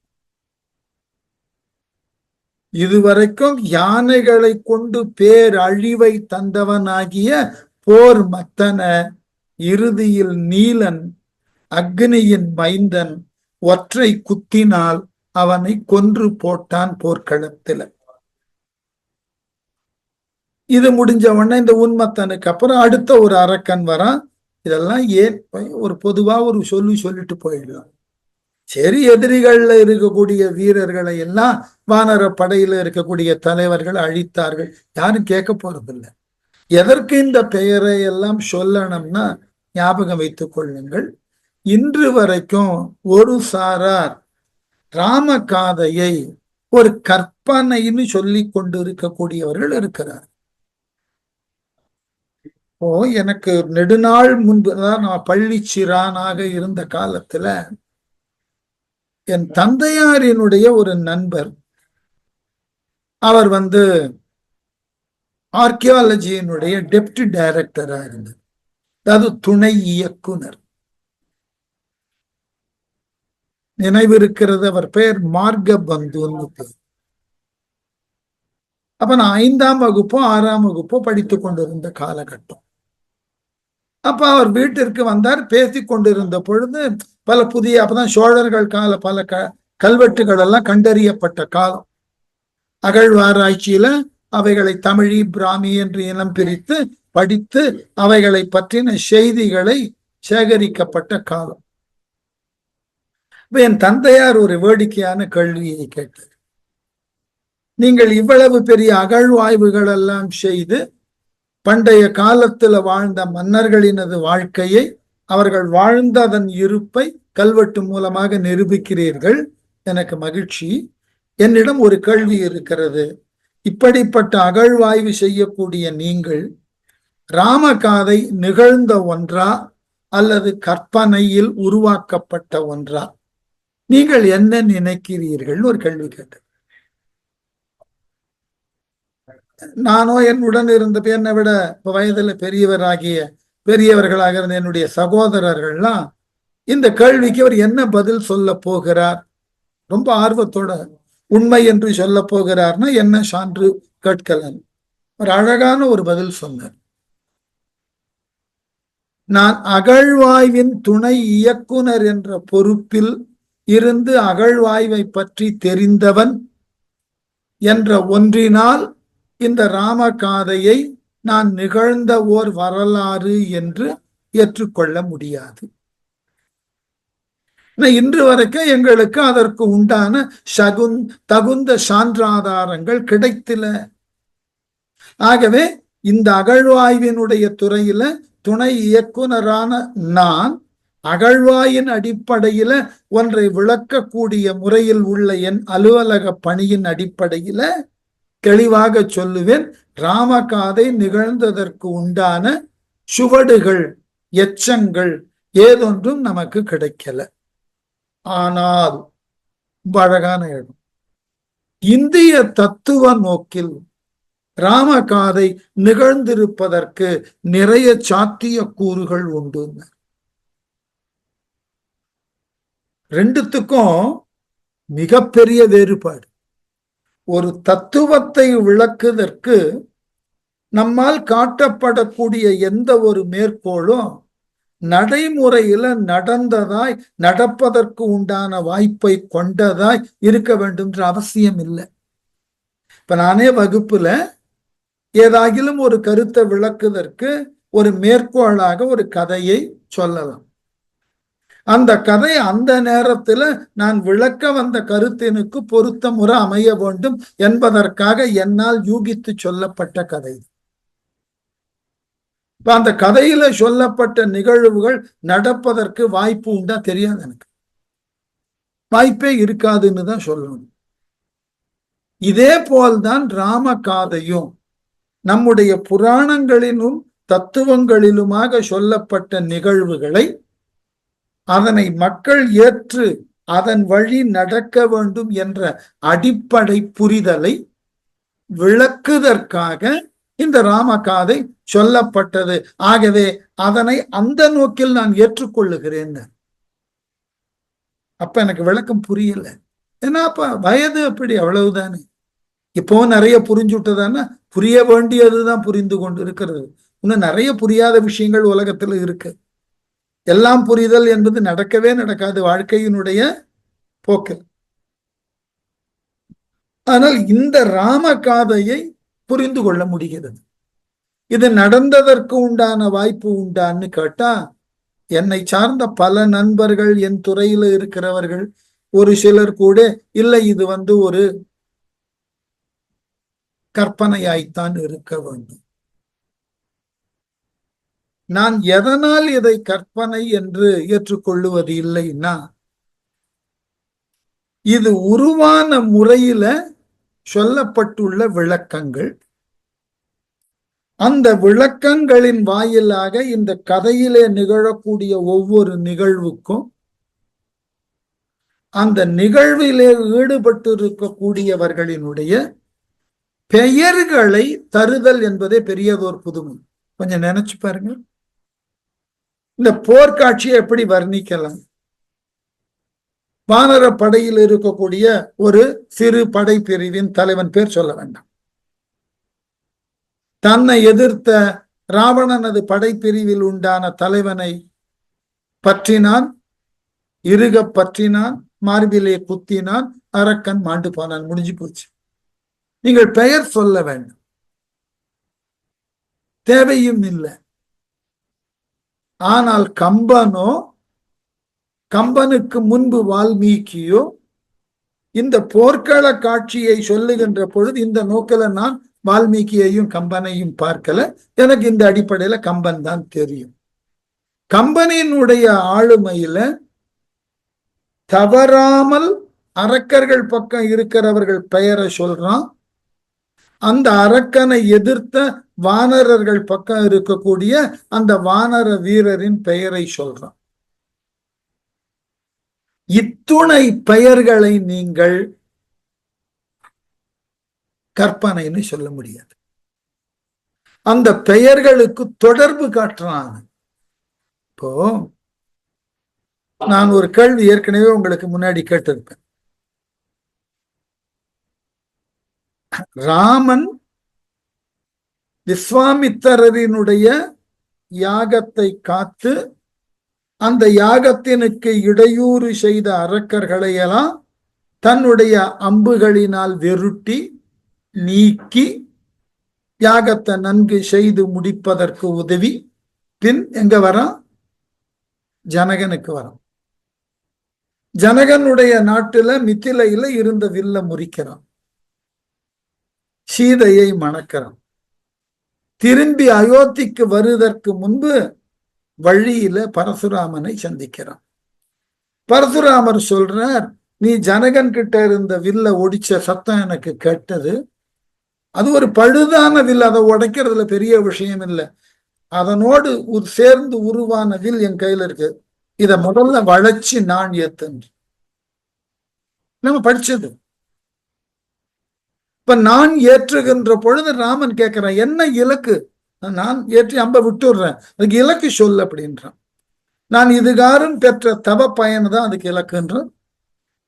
இதுவரைக்கும் யானைகளை கொண்டு பேரழிவை தந்தவனாகிய போர் மத்தன இறுதியில் நீலன் அக்னியின் மைந்தன் ஒற்றை குத்தினால் அவனை கொன்று போட்டான் போர்க்களத்துல. இது முடிஞ்ச உடனே இந்த உன்மத்தனுக்கு அப்புறம் அடுத்த ஒரு அரக்கன் வரான். இதெல்லாம் ஏன் ஒரு பொதுவா ஒரு சொல்லிட்டு போயிடலாம். சரி, எதிரிகள்ல இருக்கக்கூடிய வீரர்களை எல்லாம் வானர படையில இருக்கக்கூடிய தலைவர்கள் அழித்தார்கள். யாரும் கேட்க போறதில்லை. எதற்கு இந்த பெயரை எல்லாம் சொல்லணும்னா ஞாபகம் வைத்துக் கொள்ளுங்கள். இன்று வரைக்கும் ஒரு சாரார் ராமகாதையை ஒரு கற்பனைன்னு சொல்லி கொண்டு இருக்கக்கூடியவர்கள் இருக்கிறார். இப்போ எனக்கு நெடுநாள் முன்பு தான் நான் பள்ளி சிறானாக இருந்த காலத்துல என் தந்தையாரினுடைய ஒரு நண்பர், அவர் ஆர்கியாலஜியினுடைய டெப்டி டைரக்டரா இருந்தார். அதாவது துணை இயக்குனர். நினைவு இருக்கிறது, அவர் பெயர் மார்க பந்துன்னு பேர். அப்ப நான் 5ஆம் வகுப்போ 6ஆம் வகுப்போ படித்துக் கொண்டிருந்த காலகட்டம். அப்ப அவர் வீட்டிற்கு வந்தார். பேசி கொண்டிருந்த பொழுது பல புதிய, அப்பதான் சோழர்கள் கால பல கல்வெட்டுகள் எல்லாம் கண்டறியப்பட்ட காலம். அகழ்வாராய்ச்சியில அவைகளை தமிழி பிராமி என்று இனம் பிரித்து படித்து அவைகளை பற்றின செய்திகளை சேகரிக்கப்பட்ட காலம். என் தந்தையார் ஒரு வேடிக்கையான கேள்வியை கேட்டார். நீங்கள் இவ்வளவு பெரிய அகழ்வாய்வுகள் எல்லாம் செய்து பண்டைய காலத்துல வாழ்ந்த மன்னர்களினது வாழ்க்கையை, அவர்கள் வாழ்ந்த அதன் இருப்பை கல்வெட்டு மூலமாக நிரூபிக்கிறீர்கள். எனக்கு மகிழ்ச்சி. என்னிடம் ஒரு கேள்வி இருக்கிறது. இப்படிப்பட்ட அகழ்வாய்வு செய்யக்கூடிய நீங்கள் ராமகாதை நிகழ்ந்த ஒன்றா அல்லது கற்பனையில் உருவாக்கப்பட்ட ஒன்றா, நீங்கள் என்ன நினைக்கிறீர்கள்? ஒரு கேள்வி கேட்டேன். நானோ என்னுடன் இருந்த என்னை விட வயதுல பெரியவர்களாக இருந்த என்னுடைய சகோதரர்கள்லாம் இந்த கேள்விக்கு அவர் என்ன பதில் சொல்ல போகிறார் ரொம்ப ஆர்வத்தோட, உண்மை என்று சொல்ல போகிறார்னா என்ன சான்று கேட்கலாம். ஒரு அழகான ஒரு பதில் சொன்னார். நான் அகழ்வாய்வின் துணை இயக்குனர் என்ற பொறுப்பில் இருந்து அகழ்வாய்வை பற்றி தெரிந்தவன் என்ற ஒன்றினால் இந்த ராமகாதையை நான் நிகழ்ந்த ஓர் வரலாறு என்று ஏற்றுக்கொள்ள முடியாது. இன்று வரைக்கும் எங்களுக்கு அதற்கு உண்டான தகுந்த சான்றாதாரங்கள் கிடைத்தில. ஆகவே இந்த அகழ்வாய்வினுடைய துறையில துணை இயக்குனரான நான் அகழ்வாயின் அடிப்படையில ஒன்றை விளக்கக்கூடிய முறையில் உள்ள என் அலுவலக பணியின் அடிப்படையில தெளிவாக சொல்லுவேன். ராமகாதை நிகழ்ந்ததற்கு உண்டான சுவடுகள், எச்சங்கள் ஏதொன்றும் நமக்கு கிடைக்கல. ஆனால் அழகான இடம். இந்திய தத்துவ நோக்கில் ராமகாதை நிகழ்ந்திருப்பதற்கு நிறைய சாத்திய கூறுகள் உண்டு. ரெண்டுத்துக்கும் மிகப்பெரிய வேறுபாடு. ஒரு தத்துவத்தை விளக்குவதற்கு நம்மால் காட்டப்படக்கூடிய எந்த ஒரு மேற்கோளும் நடைமுறையில நடந்ததாய், நடப்பதற்கு உண்டான வாய்ப்பை கொண்டதாய் இருக்க வேண்டும்ன்ற அவசியம் இல்லை. இப்ப நானே வகுப்புல ஏதாகிலும் ஒரு கருத்தை விளக்குவதற்கு ஒரு மேற்கோளாக ஒரு கதையை சொல்லலாம். அந்த கதை அந்த நேரத்துல நான் விளக்க வந்த கருத்தினுக்கு பொருத்த முறை அமைய வேண்டும் என்பதற்காக என்னால் யூகித்து சொல்லப்பட்ட கதை. இப்ப அந்த கதையில சொல்லப்பட்ட நிகழ்வுகள் நடப்பதற்கு வாய்ப்பு உண்டா தெரியாது, எனக்கு வாய்ப்பே இருக்காதுன்னு தான் சொல்லணும். இதே போல்தான் ராமகாதையும் நம்முடைய புராணங்களிலும் தத்துவங்களிலுமாக சொல்லப்பட்ட நிகழ்வுகளை அதனை மக்கள் ஏற்று அதன் வழி நடக்க வேண்டும் என்ற அடிப்படை புரிதலை விளக்குவதற்காக இந்த ராமகாதை சொல்லப்பட்டது. ஆகவே அதனை அந்த நோக்கில் நான் ஏற்றுக்கொள்ளுகிறேன். அப்ப எனக்கு விளக்கம் புரியல, ஏன்னா அப்ப வயது அப்படி, அவ்வளவுதானே. இப்போ நிறைய புரிஞ்சுட்டதானா, புரிய வேண்டியதுதான் புரிந்து கொண்டு இருக்கிறது. இன்னும் நிறைய புரியாத விஷயங்கள் உலகத்துல இருக்கு. எல்லாம் புரிதல் என்பது நடக்கவே நடக்காது வாழ்க்கையினுடைய போக்கு. ஆனால் இந்த ராமகாதையை புரிந்து கொள்ள முடிகிறது. இது நடந்ததற்கு உண்டான வாய்ப்பு உண்டான்னு கேட்டா, என்னை சார்ந்த பல நண்பர்கள், என் துறையில இருக்கிறவர்கள், ஒரு சிலர் கூட இல்லை, இது ஒரு கற்பனையாய்த்தான் இருக்க வேண்டும். நான் எதனால் இதை கற்பனை என்று ஏற்றுக்கொள்ளுவது இல்லைன்னா, இது உருவான முறையில சொல்லப்பட்டுள்ள விளக்கங்கள், அந்த விளக்கங்களின் வாயிலாக இந்த கதையிலே நிகழக்கூடிய ஒவ்வொரு நிகழ்வுக்கும் அந்த நிகழ்விலே ஈடுபட்டு இருக்கக்கூடியவர்களினுடைய பெயர்களை தருதல் என்பதே பெரியதோர் புதுமை. கொஞ்சம் நினைச்சு பாருங்க, இந்த போர்க்காட்சியை எப்படி வர்ணிக்கலாம்? வானர படையில் இருக்கக்கூடிய ஒரு சிறு படை பிரிவின் தலைவன் பேர் சொல்ல வேண்டாம். தன்னை எதிர்த்த ராவணனது படைப்பிரிவில் உண்டான தலைவனை பற்றினான், இருக பற்றினான், மார்பிலே குத்தினான், அரக்கன் மாண்டு போனான், முடிஞ்சு போச்சு. நீங்கள் பெயர் சொல்ல வேண்டும், தேவையும் இல்லை. ஆனால் கம்பனோ, கம்பனுக்கு முன்பு வால்மீகியோ இந்த போர்க்கள காட்சியை சொல்லுகின்ற பொழுது இந்த நோக்கில நான் வால்மீகியையும் கம்பனையும் பார்க்கல. எனக்கு இந்த அடிப்படையில கம்பன் தான் தெரியும். கம்பனினுடைய ஆளுமையில தவறாமல் அரக்கர்கள் பக்கம் இருக்கிறவர்கள் பெயரை சொல்றான். அந்த அரக்கனை எதிர்த்த வானரர்கள் பக்கம் இருக்கக்கூடிய அந்த வானர வீரரின் பெயரை சொல்றான். இத்துணை பெயர்களை நீங்கள் கற்பனைன்னு சொல்ல முடியாது. அந்த பெயர்களுக்கு தொடர்பு காட்டுறாங்க. இப்போ நான் ஒரு கேள்வி ஏற்கனவே உங்களுக்கு முன்னாடி கேட்டிருப்பேன். ராமன் விஸ்வாமித்திரரினுடைய யாகத்தை காத்து அந்த யாகத்தினுக்கு இடையூறு செய்த அரக்கர்களை எல்லாம் தன்னுடைய அம்புகளினால் வெருட்டி நீக்கி யாகத்தை நன்கு செய்து முடிப்பதற்கு உதவி பின் எங்க வரான்? ஜனகனுக்கு வரான். ஜனகனுடைய நாட்டுல மித்திலையில இருந்த வில்ல முறிக்கிறான், சீதையை மணக்கிறான். திரும்பி அயோத்திக்கு வருவதற்கு முன்பு வழியில பரசுராமனை சந்திக்கிறான். பரசுராமர் சொல்றார், நீ ஜனகன் கிட்ட இருந்த வில்ல ஒடிச்ச சத்தம் எனக்கு கேட்டது. அது ஒரு பழுதான வில், அதை உடைக்கிறதுல பெரிய விஷயம் இல்லை. அதனோடு சேர்ந்து உருவான வில் என் கையில இருக்கு, இத முதல்ல வளைச்சு நான் ஏத்தன். நம்ம படிச்சது. இப்ப நான் ஏற்றுகின்ற பொழுது ராமன் கேட்கிறான், என்ன இலக்கு? நான் ஏற்றி அம்ப விட்டுடுறேன், அதுக்கு இலக்கு சொல் அப்படின்றான். நான் இதுகாரும் பெற்ற தவ பயன் தான் அதுக்கு இலக்குன்ற.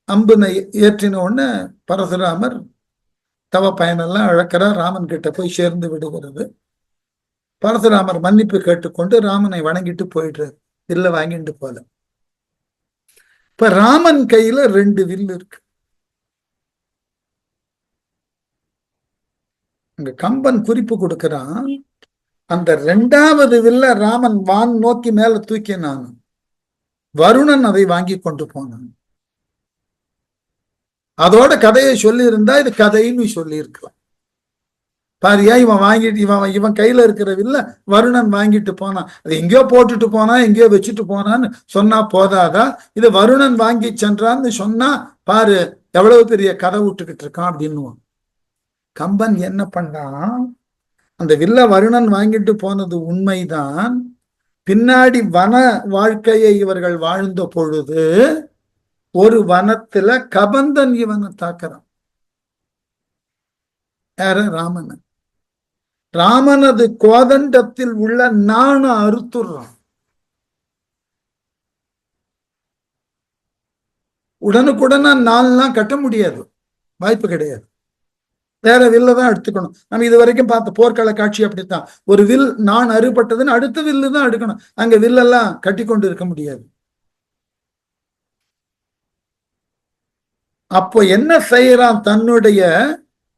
அம்புனை ஏற்றின உடனே பரசுராமர் தவ பயனெல்லாம் இழக்கிறார். ராமன் கிட்ட போய் சேர்ந்து விடுகிறது. பரசுராமர் மன்னிப்பு கேட்டுக்கொண்டு ராமனை வணங்கிட்டு போயிடுறாரு. வில்ல வாங்கிட்டு போல. இப்ப ராமன் கையில 2 வில்லு இருக்கு. அங்க கம்பன் குறிப்பு கொடுக்கிறான், அந்த 2வது வில்ல ராமன் வான் நோக்கி மேல தூக்கினான், வருணன் அதை வாங்கி கொண்டு போனான். அதோட கதையை சொல்லி இருந்தா இது கதைன்னு சொல்லி இருக்கலாம். பாரியா, இவன் வாங்கிட்டு இவன் கையில இருக்கிற வில்ல வருணன் வாங்கிட்டு போனான், அது எங்கேயோ போட்டுட்டு போனா எங்கேயோ வச்சுட்டு போனான்னு சொன்னா போதாதா? இது வருணன் வாங்கி சென்றான்னு சொன்னா பாரு எவ்வளவு பெரிய கதை விட்டுக்கிட்டு இருக்கான் அப்படின்னு. கம்பன் என்ன பண்ணான், அந்த வில்ல வருணன் வாங்கிட்டு போனது உண்மைதான். பின்னாடி வன வாழ்க்கையை இவர்கள் வாழ்ந்த பொழுது ஒரு வனத்துல கபந்தன் இவனை தாக்குறான். யாரு? ராமன். ராமனது கோதண்டத்தில் உள்ள நாண அறுத்துறான். உடனுக்குடனா நாள்லாம் கட்ட முடியாது, வாய்ப்பு கிடையாது. வேற வில்ல தான் எடுத்துக்கணும். நம்ம இது வரைக்கும் பார்த்த போர்க்கள காட்சி அப்படித்தான். ஒரு வில் நான் அறுபட்டதுன்னு அடுத்த வில்லு தான் எடுக்கணும். அங்க வில்லெல்லாம் கட்டி கொண்டு இருக்க முடியாது. அப்போ என்ன செய்யறான், தன்னுடைய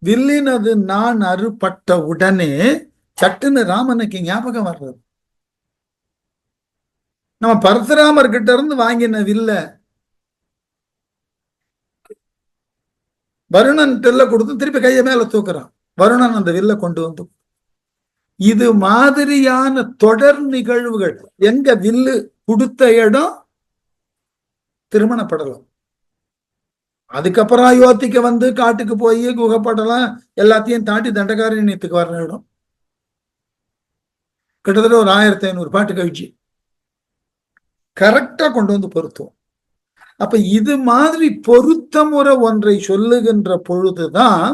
வில்லினது நான் அறுபட்ட உடனே சட்டுன்னு ராமனுக்கு ஞாபகம் வர்றது, நம்ம பரசுராமர் கிட்ட இருந்து வாங்கின வில்ல வருணன் தெல்ல கொடுத்து திருப்பி கைய மேல தூக்குறான். வருணன் அந்த வில்ல கொண்டு வந்து, இது மாதிரியான தொடர் நிகழ்வுகள். எங்க வில்லு கொடுத்த இடம் திருமணப்படலாம், அதுக்கப்புறம் அயோத்திக்கு வந்து காட்டுக்கு போய் குகைப்படலாம் எல்லாத்தையும் தாண்டி தண்டகாரண்யத்துக்கு வர்ற இடம் கிட்டத்தட்ட ஒரு 1500 பாட்டு கழிச்சு கரெக்டா கொண்டு வந்து பொருத்துவோம். அப்ப இது மாதிரி பொருத்தமுறை ஒன்றை சொல்லுகின்ற பொழுதுதான்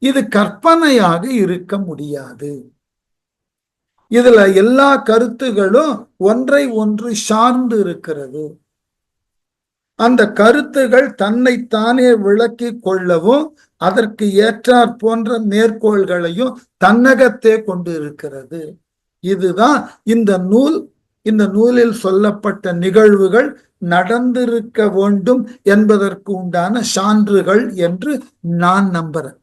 இது கற்பனையாக இருக்க முடியாது. இதுல எல்லா கருத்துகளும் ஒன்றை ஒன்று சார்ந்து இருக்கிறது. அந்த கருத்துகள் தன்னைத்தானே விளக்கி கொள்ளவும் அதற்கு ஏற்றாற் போன்ற மேற்கோள்களையும் தன்னகத்தே கொண்டு இருக்கிறது. இதுதான் இந்த நூலில் சொல்லப்பட்ட நிகழ்வுகள் நடந்திருக்க வேண்டும் என்பதற்கு உண்டான சான்றுகள் என்று நான் நம்புறேன்.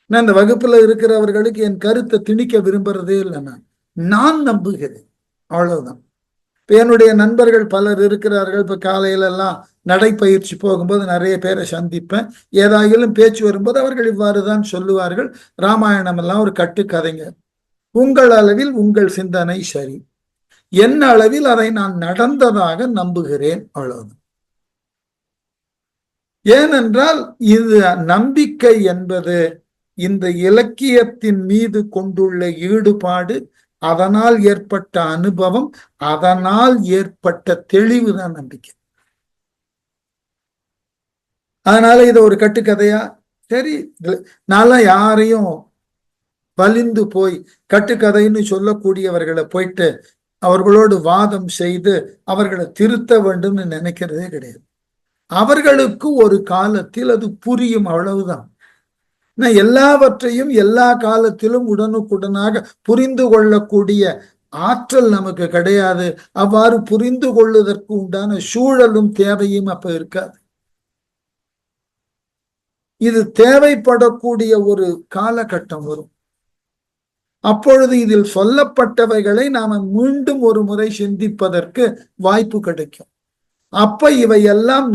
நான் இந்த வகுப்புல இருக்கிறவர்களுக்கு என் கருத்தை திணிக்க விரும்புறதே இல்லை. நான் நம்புகிறேன், அவ்வளவுதான். இப்ப என்னுடைய நண்பர்கள் பலர் இருக்கிறார்கள். இப்ப காலையில எல்லாம் நடைப்பயிற்சி போகும்போது நிறைய பேரை சந்திப்பேன். ஏதாயிலும் பேச்சு வரும்போது அவர்கள் இவ்வாறுதான் சொல்லுவார்கள், ராமாயணம் எல்லாம் ஒரு கட்டுக்கதைங்க. உங்கள் அளவில் உங்கள் சிந்தனை சரி, என் அளவில் அதை நான் நடந்ததாக நம்புகிறேன், அவ்வளவுதான். ஏனென்றால் இது நம்பிக்கை என்பது இந்த இலக்கியத்தின் மீது கொண்டுள்ள ஈடுபாடு, அதனால் ஏற்பட்ட அனுபவம், அதனால் ஏற்பட்ட தெளிவு தான் நம்பிக்கை. அதனால இதை ஒரு கட்டுக்கதையா சரி, நான் யாரையும் வலிந்து போய் கட்டுக்கதைன்னு சொல்லக்கூடியவர்களை போயிட்டு அவர்களோடு வாதம் செய்து அவர்களை திருத்த வேண்டும்னு நினைக்கிறதே கிடையாது. அவர்களுக்கு ஒரு காலத்தில் அது புரியும், அவ்வளவுதான். எல்லாவற்றையும் எல்லா காலத்திலும் உடனுக்குடனாக புரிந்து கொள்ளக்கூடிய ஆற்றல் நமக்கு கிடையாது. அவ்வாறு புரிந்து கொள்வதற்கு உண்டான சூழலும் தேவையும் அப்ப இருக்காது. இது தேவைப்படக்கூடிய ஒரு காலகட்டம் வரும். அப்பொழுது இதில் சொல்லப்பட்டவைகளை நாம மீண்டும் ஒரு முறை சிந்திப்பதற்கு வாய்ப்பு கிடைக்கும். அப்ப இவையெல்லாம்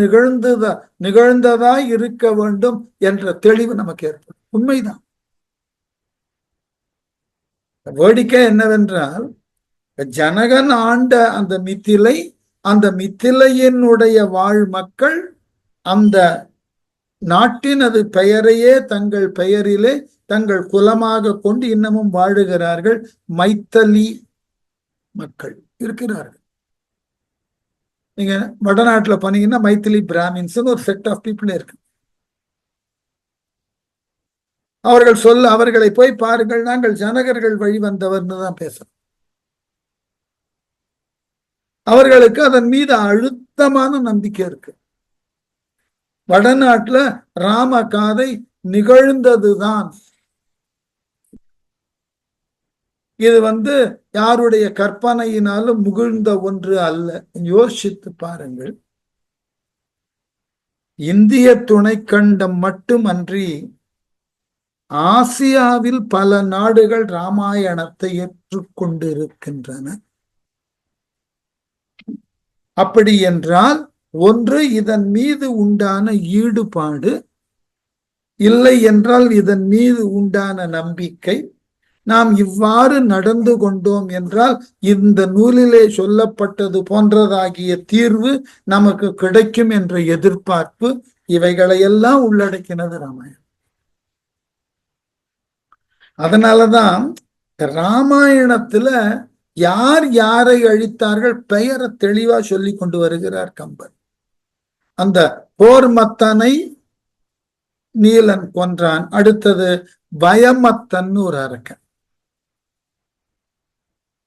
நிகழ்ந்ததா இருக்க வேண்டும் என்ற தெளிவு நமக்கு ஏற்படும். உண்மைதான். வேடிக்கை என்னவென்றால், ஜனகன் ஆண்ட அந்த மித்திலை, அந்த மித்திலையினுடைய வாழ் மக்கள் அந்த நாட்டினது பெயரையே தங்கள் பெயரிலே தங்கள் குலமாக கொண்டு இன்னமும் வாழுகிறார்கள். மைத்தலி மக்கள் இருக்கிறார்கள். நீங்க வடநாட்டுல போனீங்கன்னா மைத்திலி பிராமின்ஸ் ஒரு செட் ஆஃப் பீப்புள் இருக்கு. அவர்களை போய் பாருங்கள், நாங்கள் ஜனகர்கள் வழி வந்தவர்னு தான் பேசுறோம். அவர்களுக்கு அதன் மீது அழுத்தமான நம்பிக்கை இருக்கு. வடநாட்டுல ராம காதை நிகழ்ந்ததுதான். இது யாருடைய கற்பனையினாலும் முகிழ்ந்த ஒன்று அல்ல. யோசித்து பாருங்கள். இந்திய துணைக்கண்டம் மட்டுமன்றி ஆசியாவில் பல நாடுகள் ராமாயணத்தை ஏற்றுக்கொண்டிருக்கின்றன. அப்படி என்றால் ஒன்று இதன் மீது உண்டான ஈடுபாடு, இல்லை என்றால் இதன் மீது உண்டான நம்பிக்கை. நாம் இவ்வாறு நடந்து கொண்டோம் என்றால் இந்த நூலிலே சொல்லப்பட்டது போன்றதாகிய தீர்வு நமக்கு கிடைக்கும் என்ற எதிர்பார்ப்பு, இவைகளையெல்லாம் உள்ளடக்கினது ராமாயணம். அதனாலதான் ராமாயணத்துல யார் யாரை அழித்தார்கள் பெயரை தெளிவா சொல்லி கொண்டு வருகிறார் கம்பர். அந்த போர்மத்தனை நீலன் கொன்றான். அடுத்தது பயமத்தன் ஒரு அரக்கன்,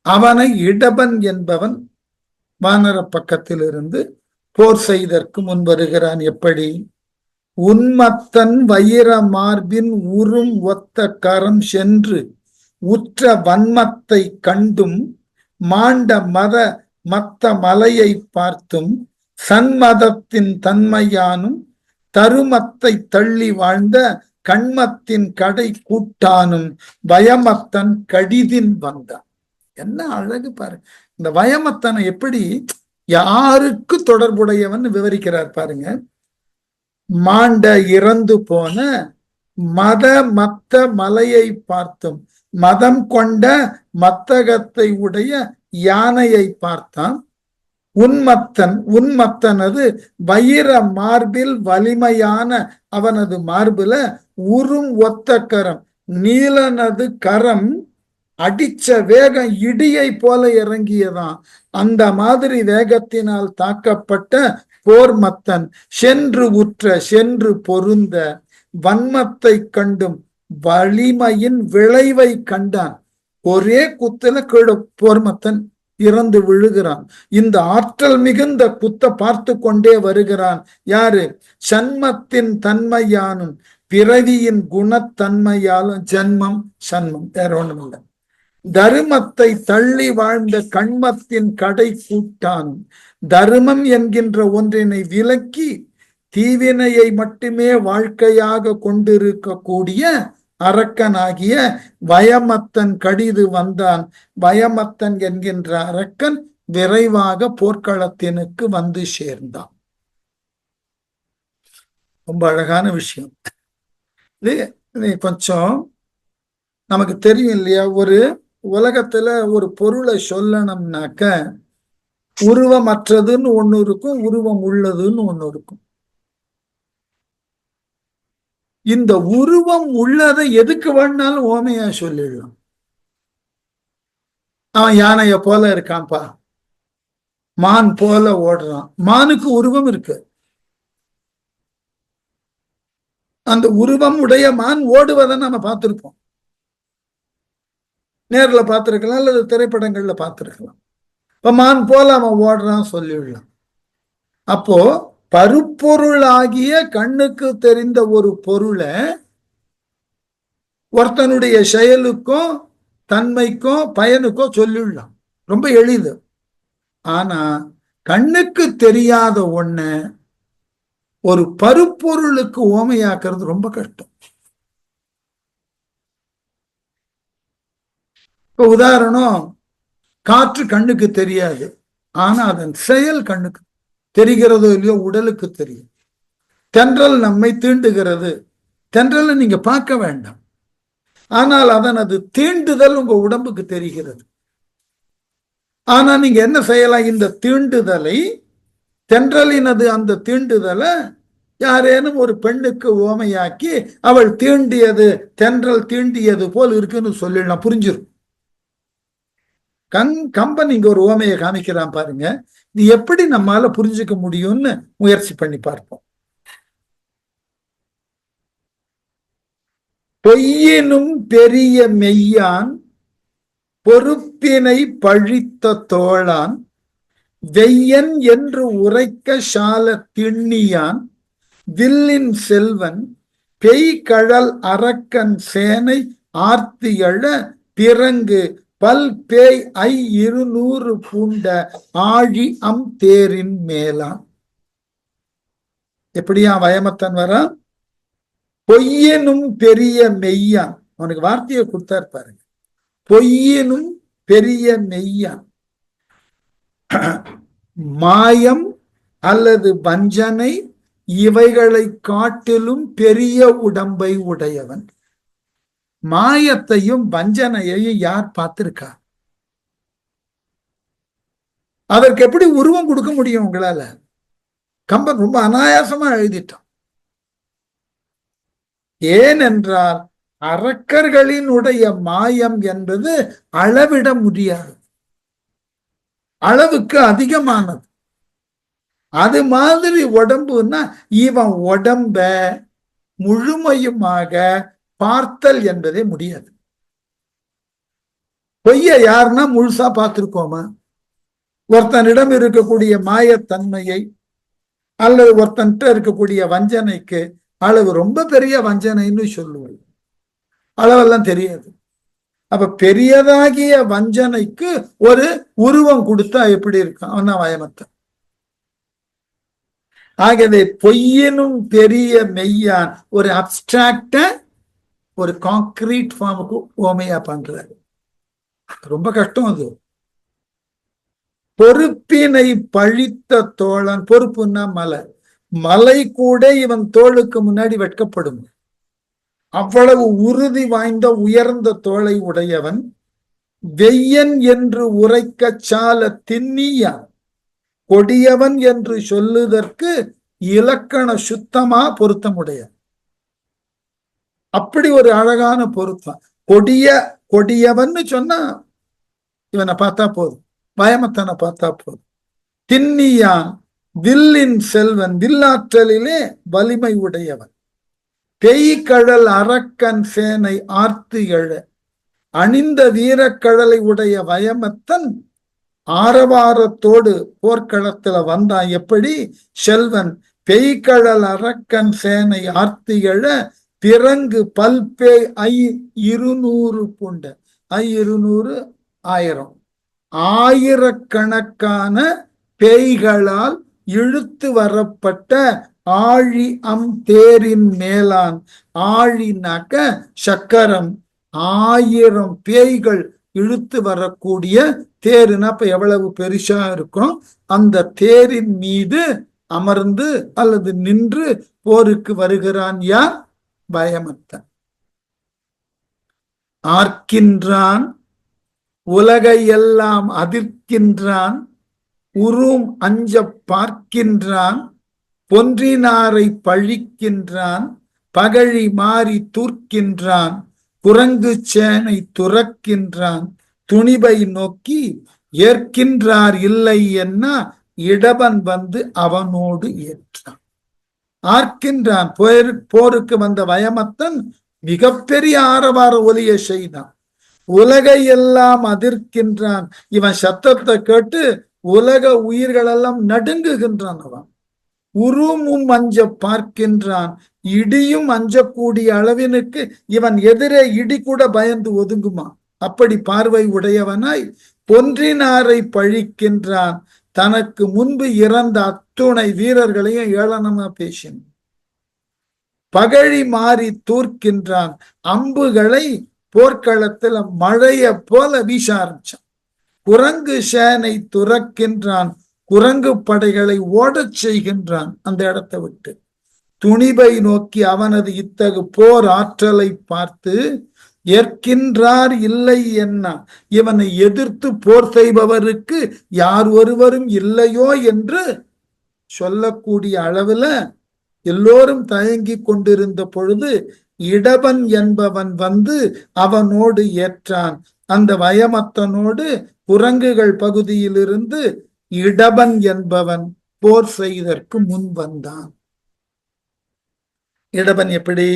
அவனை இடபன் என்பவன் வானர பக்கத்தில் இருந்து போர் செய்தற்கு முன் வருகிறான். எப்படி? உன்மத்தன் வைர மார்பின் உறும் ஒத்த கரம் சென்று உற்ற வன்மத்தை கண்டும் மாண்ட மத்த மலையை பார்த்தும் சன்மதத்தின் தன்மையானும் தருமத்தை தள்ளி வாழ்ந்த கண்மத்தின் கடை கூட்டானும் பயமத்தன் கடிதின் வந்தான். என்ன அழகு பாரு! இந்த வயமத்தனை எப்படி யாருக்கு தொடர்புடையவன் விவரிக்கிறார் பாருங்க. மாண்ட இறந்து போன மத்த மலையை பார்த்தும், மதம் கொண்ட மத்தகத்தை உடைய யானையை பார்த்தான். உன்மத்தனது வைர மார்பில் வலிமையான அவனது மார்புல உறும் ஒத்த கரம், நீலனது கரம் அடிச்ச வேகம் இடியை போல இறங்கியதான். அந்த மாதிரி வேகத்தினால் தாக்கப்பட்ட போர்மத்தன் சென்று பொருந்த வன்மத்தை கண்டும் வலிமையின் விளைவை கண்டான். ஒரே குத்துல கீழே போர்மத்தன் இறந்து விழுகிறான். இந்த ஆற்றல் மிகுந்த குத்த பார்த்து கொண்டே வருகிறான். யாரு? சன்மத்தின் தன்மையானும் பிறவியின் குணத்தன்மையாலும், ஜன்மம் சன்மம் வேற ஒண்ணும் இல்லை. தருமத்தை தள்ளி வாழ்ந்த கண்மத்தின் கடை கூட்டானும், தர்மம் என்கின்ற ஒன்றினை விலக்கி தீவினையை மட்டுமே வாழ்க்கையாக கொண்டிருக்கக்கூடிய அரக்கனாகிய வயமத்தன் கடிது வந்தான். வயமத்தன் என்கின்ற அரக்கன் விரைவாக போர்க்களத்தினுக்கு வந்து சேர்ந்தான். ரொம்ப அழகான விஷயம். இது கொஞ்சம் நமக்கு தெரியும் இல்லையா? ஒரு உலகத்துல ஒரு பொருளை சொல்லணும்னாக்க உருவமற்றதுன்னு ஒண்ணு இருக்கும், உருவம் உள்ளதுன்னு ஒண்ணு இருக்கும். இந்த உருவம் உள்ளதை எதுக்கு வேணாலும் ஓமையா சொல்லிடலாம். அவன் யானைய போல இருக்கான்ப்பா, மான் போல ஓடுறான். மானுக்கு உருவம் இருக்கு. அந்த உருவம் உடைய மான் ஓடுவதை நம்ம பார்த்திருப்போம், நேர்ல பார்த்திருக்கலாம் அல்லது திரைப்படங்கள்ல பார்த்திருக்கலாம். இப்ப மான் போல அவன் ஓடுறான் சொல்லிடலாம். அப்போ பருப்பொருளாகிய கண்ணுக்கு தெரிந்த ஒரு பொருளை ஒருத்தனுடைய செயலுக்கும் தன்மைக்கும் பயனுக்கும் சொல்லிடலாம், ரொம்ப எளிது. ஆனா கண்ணுக்கு தெரியாத ஒண்ண ஒரு பருப்பொருளுக்கு ஓமையாக்குறது ரொம்ப கஷ்டம். இப்ப உதாரணம், காற்று கண்ணுக்கு தெரியாது, ஆனா அதன் செயல் கண்ணுக்கு தெரிகிறதோ இல்லையோ உடலுக்கு தெரியும். தென்றல் நம்மை தீண்டுகிறது, தென்றலை நீங்க பார்க்க வேண்டாம், ஆனால் அதனது தீண்டுதல் உங்க உடம்புக்கு தெரிகிறது. ஆனா நீங்க என்ன செய்யலாம்? இந்த தீண்டுதலை, தென்றலினது அந்த தீண்டுதலை யாரேனும் ஒரு பெண்ணுக்கு ஓமையாக்கி அவள் தீண்டியது தென்றல் தீண்டியது போல் இருக்குன்னு சொல்லிடலாம், புரிஞ்சிடும். கம்பன் இங்க ஒரு ஓமையை காமிக்கிறான் பாருங்க. இது எப்படி நம்மால புரிஞ்சுக்க முடியும்னு முயற்சி பண்ணி பார்ப்போம். பொய்யினும் பெரிய மெய்யான் பொறுப்பினை பழித்த தோளான் வெய்யன் என்று உரைக்க சால திண்ணியான் வில்லின் செல்வன் பெய்கழல் அரக்கன் சேனை ஆர்த்தியழ பிறங்கு பல் பேய் 200 பூண்ட ஆழி தேரின் மேலான். எப்படியா வயமத்தன் வரா? பொய்யனும் பெரிய மெய்யான். அவனுக்கு வார்த்தையை கொடுத்தாரு பாருங்க. பொய்யனும் பெரிய மெய்யான். மாயம் அல்லது வஞ்சனை இவைகளை காட்டிலும் பெரிய உடம்பை உடையவன். மாயத்தையும் வஞ்சனையையும் யார் பார்த்திருக்கா? அதற்கு எப்படி உருவம் கொடுக்க முடியும் உங்களால? கம்பன் ரொம்ப அனாயாசமா எழுதிட்டான். ஏனென்றால் அரக்கர்களினுடைய மாயம் என்பது அளவிட முடியாது, அளவுக்கு அதிகமானது. அது மாதிரி உடம்புன்னா இவன் உடம்ப முழுமையுமாக பார்த்தல் என்பதே முடியாது. பொய்ய யாருன்னா முழுசா பார்த்திருக்கோமா? ஒருத்தனிடம் இருக்கக்கூடிய மாயத்தன்மையை அல்லது ஒருத்தன்கிட்ட இருக்கக்கூடிய வஞ்சனைக்கு அளவு ரொம்ப பெரிய வஞ்சனைன்னு சொல்லுவோம், அளவெல்லாம் தெரியாது. அப்ப பெரியதாகிய வஞ்சனைக்கு ஒரு உருவம் கொடுத்தா எப்படி இருக்கும்? அவன் தான் வயமத்தன். ஆகவே பொய்யினும் பெரிய மெய்யான் ஒரு அப்டிராக்ட ஒரு கான்கிரீட் ஃபார்முக்கு ஓமையா பண்றாரு. ரொம்ப கஷ்டம் அது. பொறுப்பினை பழித்த தோழன். பொறுப்புன்னா மலை. மலை கூட இவன் தோளுக்கு முன்னாடி வெட்கப்படும். அவ்வளவு உறுதி வாய்ந்த உயர்ந்த தோளை உடையவன். வெய்யன் என்று உரைக்க சால திண்ணியான். கொடியவன் என்று சொல்லுதற்கு இலக்கண சுத்தமா பொருத்தமுடைய, அப்படி ஒரு அழகான பொருத்தம். கொடியவன்னு சொன்னா இவனை பார்த்தா போதும், வயமத்தனை பார்த்தா போதும். திண்ணியான் வில்லின் செல்வன், வில்லாற்றலிலே வலிமை உடையவன். பெய்கழல் அரக்கன் சேனை ஆர்த்து எழ. அணிந்த வீரக்கழலை உடைய வயமத்தன் ஆரவாரத்தோடு போர்க்களத்துல வந்தான். எப்படி? செல்வன் பெய்கழல் அரக்கன் சேனை ஆர்த்து எழ பிறங்கு பல்பே 200 பூண்ட. 200 1000 ஆயிரக்கணக்கான பேய்களால் இழுத்து வரப்பட்ட ஆழி தேரின் மேலான். ஆழினாக்க சக்கரம். 1000 பேய்கள் இழுத்து வரக்கூடிய தேருனா இப்ப எவ்வளவு பெருசா இருக்கும்? அந்த தேரின் மீது அமர்ந்து அல்லது நின்று போருக்கு வருகிறான். யார்? பயமத்தன். ஆர்க்கின்றான், உலகையெல்லாம் அதிர்க்கின்றான், உரும் அஞ்ச பார்க்கின்றான், பொன்றினாரை பழிக்கின்றான், பகழி மாறி தூர்க்கின்றான், குரங்கு சேனை துறக்கின்றான், துணிபை நோக்கி ஏற்கின்றார் இல்லை என்ன இடவன் வந்து அவனோடு ஏற்றான். ஆர்க்கின்றான். போருக்கு வந்த வயமத்தன் மிகப்பெரிய ஆரவார ஒலியை செய்தான். உலகையெல்லாம் அதிர்க்கின்றான். இவன் சத்தத்தை கேட்டு உலக உயிர்களெல்லாம் நடுங்குகின்றான். அவன் உருமும் அஞ்ச பார்க்கின்றான். இடியும் அஞ்சக்கூடிய அளவினுக்கு இவன் எதிரே இடி கூட பயந்து ஒதுங்குமா? அப்படி பார்வை உடையவனாய் பொன்றினாரை பழிக்கின்றான். தனக்கு முன்பு இறந்த அத்துணை வீரர்களையும் ஏளனமா பேசினான். பகழி மாறி தூர்க்கின்றான். அம்புகளை போர்க்களத்துல மழைய போல வீச ஆரம்பிச்சான். குரங்கு சேனை துறக்கின்றான். குரங்கு படைகளை ஓடச் செய்கின்றான் அந்த இடத்தை விட்டு. துணிபை நோக்கி அவனது இத்தகு போர் ஆற்றலை பார்த்து ஏற்கின்றார் இல்லை என்ன, இவனை எதிர்த்து போர் செய்பவருக்கு யார் ஒருவரும் இல்லையோ என்று சொல்லக்கூடிய அளவுல எல்லோரும் தயங்கி கொண்டிருந்த பொழுது இடவன் என்பவன் வந்து அவனோடு ஏற்றான். அந்த வயமத்தனோடு குரங்குகள் பகுதியிலிருந்து இடபன் என்பவன் போர் செய்தற்கு முன் வந்தான். இடபன் எப்படி?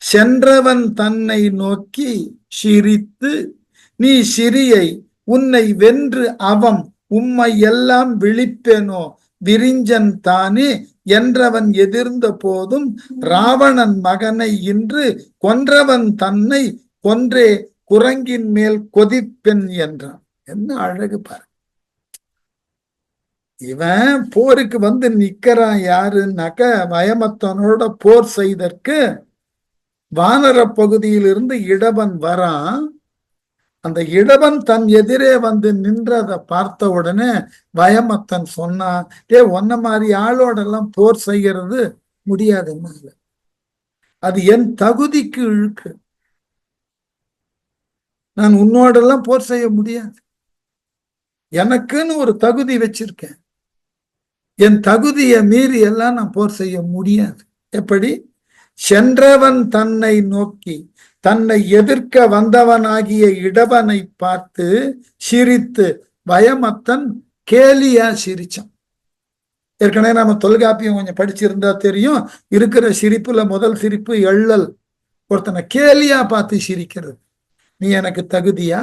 சென்றவன் தன்னை நோக்கி சிரித்து, நீ சிறியை, உன்னை வென்று அவம் உம்மை எல்லாம் விழிப்பேனோ விரிஞ்சன் தானே என்றவன் எதிர்ந்த போதும் ராவணன் மகனை இன்று கொன்றவன் தன்னை கொன்றே குரங்கின் மேல் கொதிப்பெண் என்றான். என்ன அழகு பாரு. இவன் போருக்கு வந்து நிக்கிறான். யாருன்னாக்க வயமத்தனோட போர் செய்தற்கு வானர பகுதியிலிருந்து இடபன் வரான். அந்த இடவன் தன் எதிரே வந்து நின்றதை பார்த்த உடனே வயமத்தன் சொன்னான், ஒன்ன மாதிரி ஆளோடெல்லாம் போர் செய்கிறது முடியாது, அது என் தகுதிக்கு இழுக்கு, நான் உன்னோடெல்லாம் போர் செய்ய முடியாது, எனக்குன்னு ஒரு தகுதி வச்சிருக்கேன், என் தகுதியை மீறி எல்லாம் நான் போர் செய்ய முடியாது. எப்படி? சென்றவன் தன்னை நோக்கி தன்னை எதிர்க்க வந்தவனாகிய இடவனை பார்த்து சிரித்து வயமத்தன் கேலியா சிரிச்சான். ஏற்கனவே நம்ம தொல்காப்பியம் கொஞ்சம் படிச்சிருந்தா தெரியும், இருக்கிற சிரிப்புல முதல் சிரிப்பு எள்ளல். ஒருத்தனை கேலியா பார்த்து சிரிக்கிறது. நீ எனக்கு தகுதியா?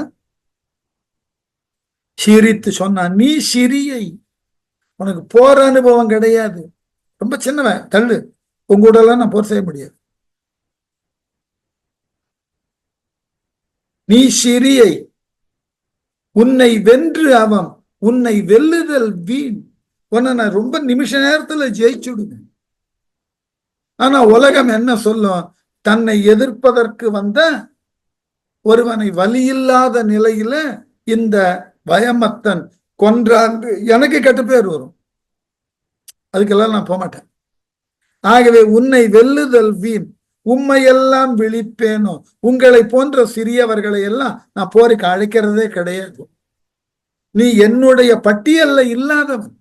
சிரித்து சொன்னான், நீ சிறியை, உனக்கு போர் அனுபவம் கிடையாது, ரொம்ப சின்னவன், தள்ளு, உங்க எல்லாம் நான் போர் செய்ய முடியாது. நீ சிறியை, உன்னை வென்று அவன், உன்னை வெல்லுதல் வீண், உன்னை நான் ரொம்ப நிமிஷ நேரத்துல ஜெயிச்சுடுவேன். ஆனா உலகம் என்ன சொல்லும்? தன்னை எதிர்ப்பதற்கு வந்த ஒருவனை வலியில்லாத நிலையில இந்த வயமத்தன் கொன்றாண்டு எனக்கு கெட்ட பேர் வரும். அதுக்கெல்லாம் நான் போக மாட்டேன். ஆகவே உன்னை வெல்லுதல் வீண், உம்மையெல்லாம் விழிப்பேனோ, உங்களை போன்ற சிறியவர்களை எல்லாம் நான் போருக்கு அழைக்கிறதே கிடையாது. நீ என்னுடைய பட்டியல்ல இல்லாதவன்,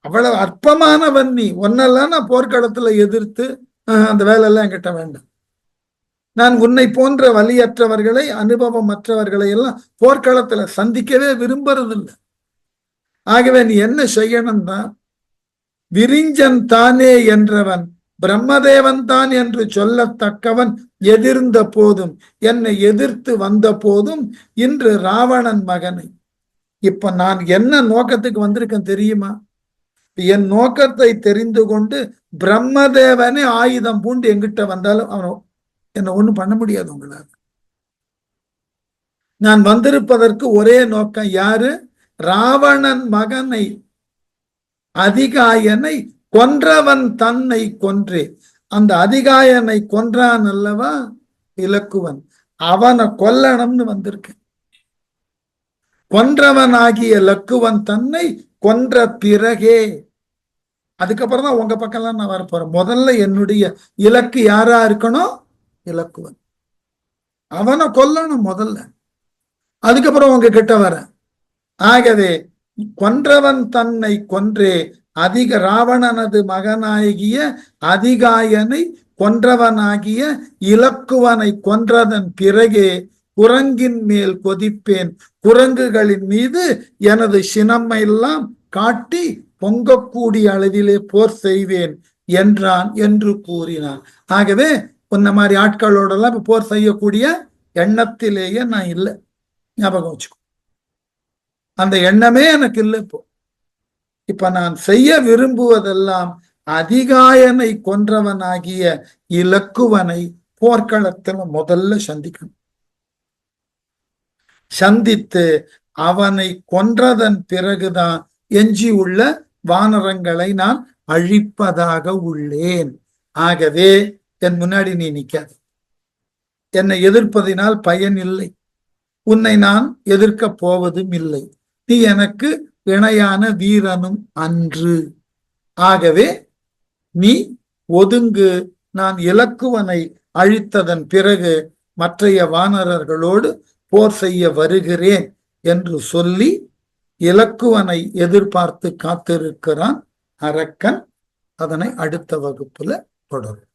அவ்வளவு அற்பமானவன் நீ. ஒன்னெல்லாம் நான் போர்க்களத்துல எதிர்த்து அந்த வேலையெல்லாம் என்கிட்ட வேண்டாம். நான் உன்னை போன்ற வலியற்றவர்களை, அனுபவம் மற்றவர்களை எல்லாம் போர்க்களத்துல சந்திக்கவே விரும்புறதில்லை. ஆகவே நீ என்ன செய்யணும்னா, விரிஞ்சன் தானே என்றவன் பிரம்மதேவன் தான் என்று சொல்லத்தக்கவன் எதிர்ந்த போதும், என்னை எதிர்த்து வந்த போதும், இன்று ராவணன் மகனை. இப்ப நான் என்ன நோக்கத்துக்கு வந்திருக்கேன் தெரியுமா? என் நோக்கத்தை தெரிந்து கொண்டு பிரம்மதேவனே ஆயுதம் பூண்டு எங்கிட்ட வந்தாலும் அவன் என்ன ஒண்ணும் பண்ண முடியாது உங்களால். நான் வந்திருப்பதற்கு ஒரே நோக்கம் யாரு? ராவணன் மகனை அதிகாயனை கொன்றவன் தன்னை கொன்றே. அந்த அதிகாயனை கொன்றான் அல்லவா இலக்குவன், அவனை கொல்லணும்னு வந்திருக்கேன். கொன்றவனாகிய இலக்குவன் தன்னை கொன்ற பிறகே, அதுக்கப்புறம் தான் உங்க பக்கம்லாம் நான் வரப்போறேன். முதல்ல என்னுடைய இலக்கு யாரா இருக்கணும்? இலக்குவன். அவனை கொல்லணும் முதல்ல, அதுக்கப்புறம் உங்க கிட்ட வர. ஆகவே கொன்றவன் தன்னை கொன்றே அதிக ராவணனது மகனாகிய அதிகாயனை கொன்றவனாகிய இலக்குவனை கொன்றதன் பிறகே குரங்கின் மேல் கொதிப்பேன், குரங்குகளின் மீது எனது சினமெல்லாம் காட்டி பொங்கக்கூடிய அளவிலே போர் செய்வேன் என்றான் என்று கூறினான். ஆகவே உன்ன மாதிரி ஆட்களோடெல்லாம் போர் செய்யக்கூடிய எண்ணத்திலேயே நான் இல்லை, ஞாபகம் வச்சுக்கோ. அந்த எண்ணமே எனக்கு இல்லை. இப்ப நான் செய்ய விரும்புவதெல்லாம் அதிகாயனை கொன்றவனாகிய இலக்குவனை போர்க்களத்துல முதல்ல சந்திக்கணும். சந்தித்து அவனை கொன்றதன் பிறகுதான் எஞ்சி உள்ள வானரங்களை நான் அழிப்பதாக உள்ளேன். ஆகவே என் முன்னாடி நீ நிக்காது, என்னை எதிர்ப்பதினால் பயன் இல்லை, உன்னை நான் எதிர்க்க போவதும் இல்லை, நீ எனக்கு இணையான வீரனும் அன்று. ஆகவே நீ ஒதுங்கு, நான் இலக்குவனை அழித்ததன் பிறகு மற்றைய வானரர்களோடு போர் செய்ய வருகிறேன் என்று சொல்லி இலக்குவனை எதிர்பார்த்து காத்திருக்கிறான் அரக்கன். அதனை அடுத்த வகுப்புல தொடரும்.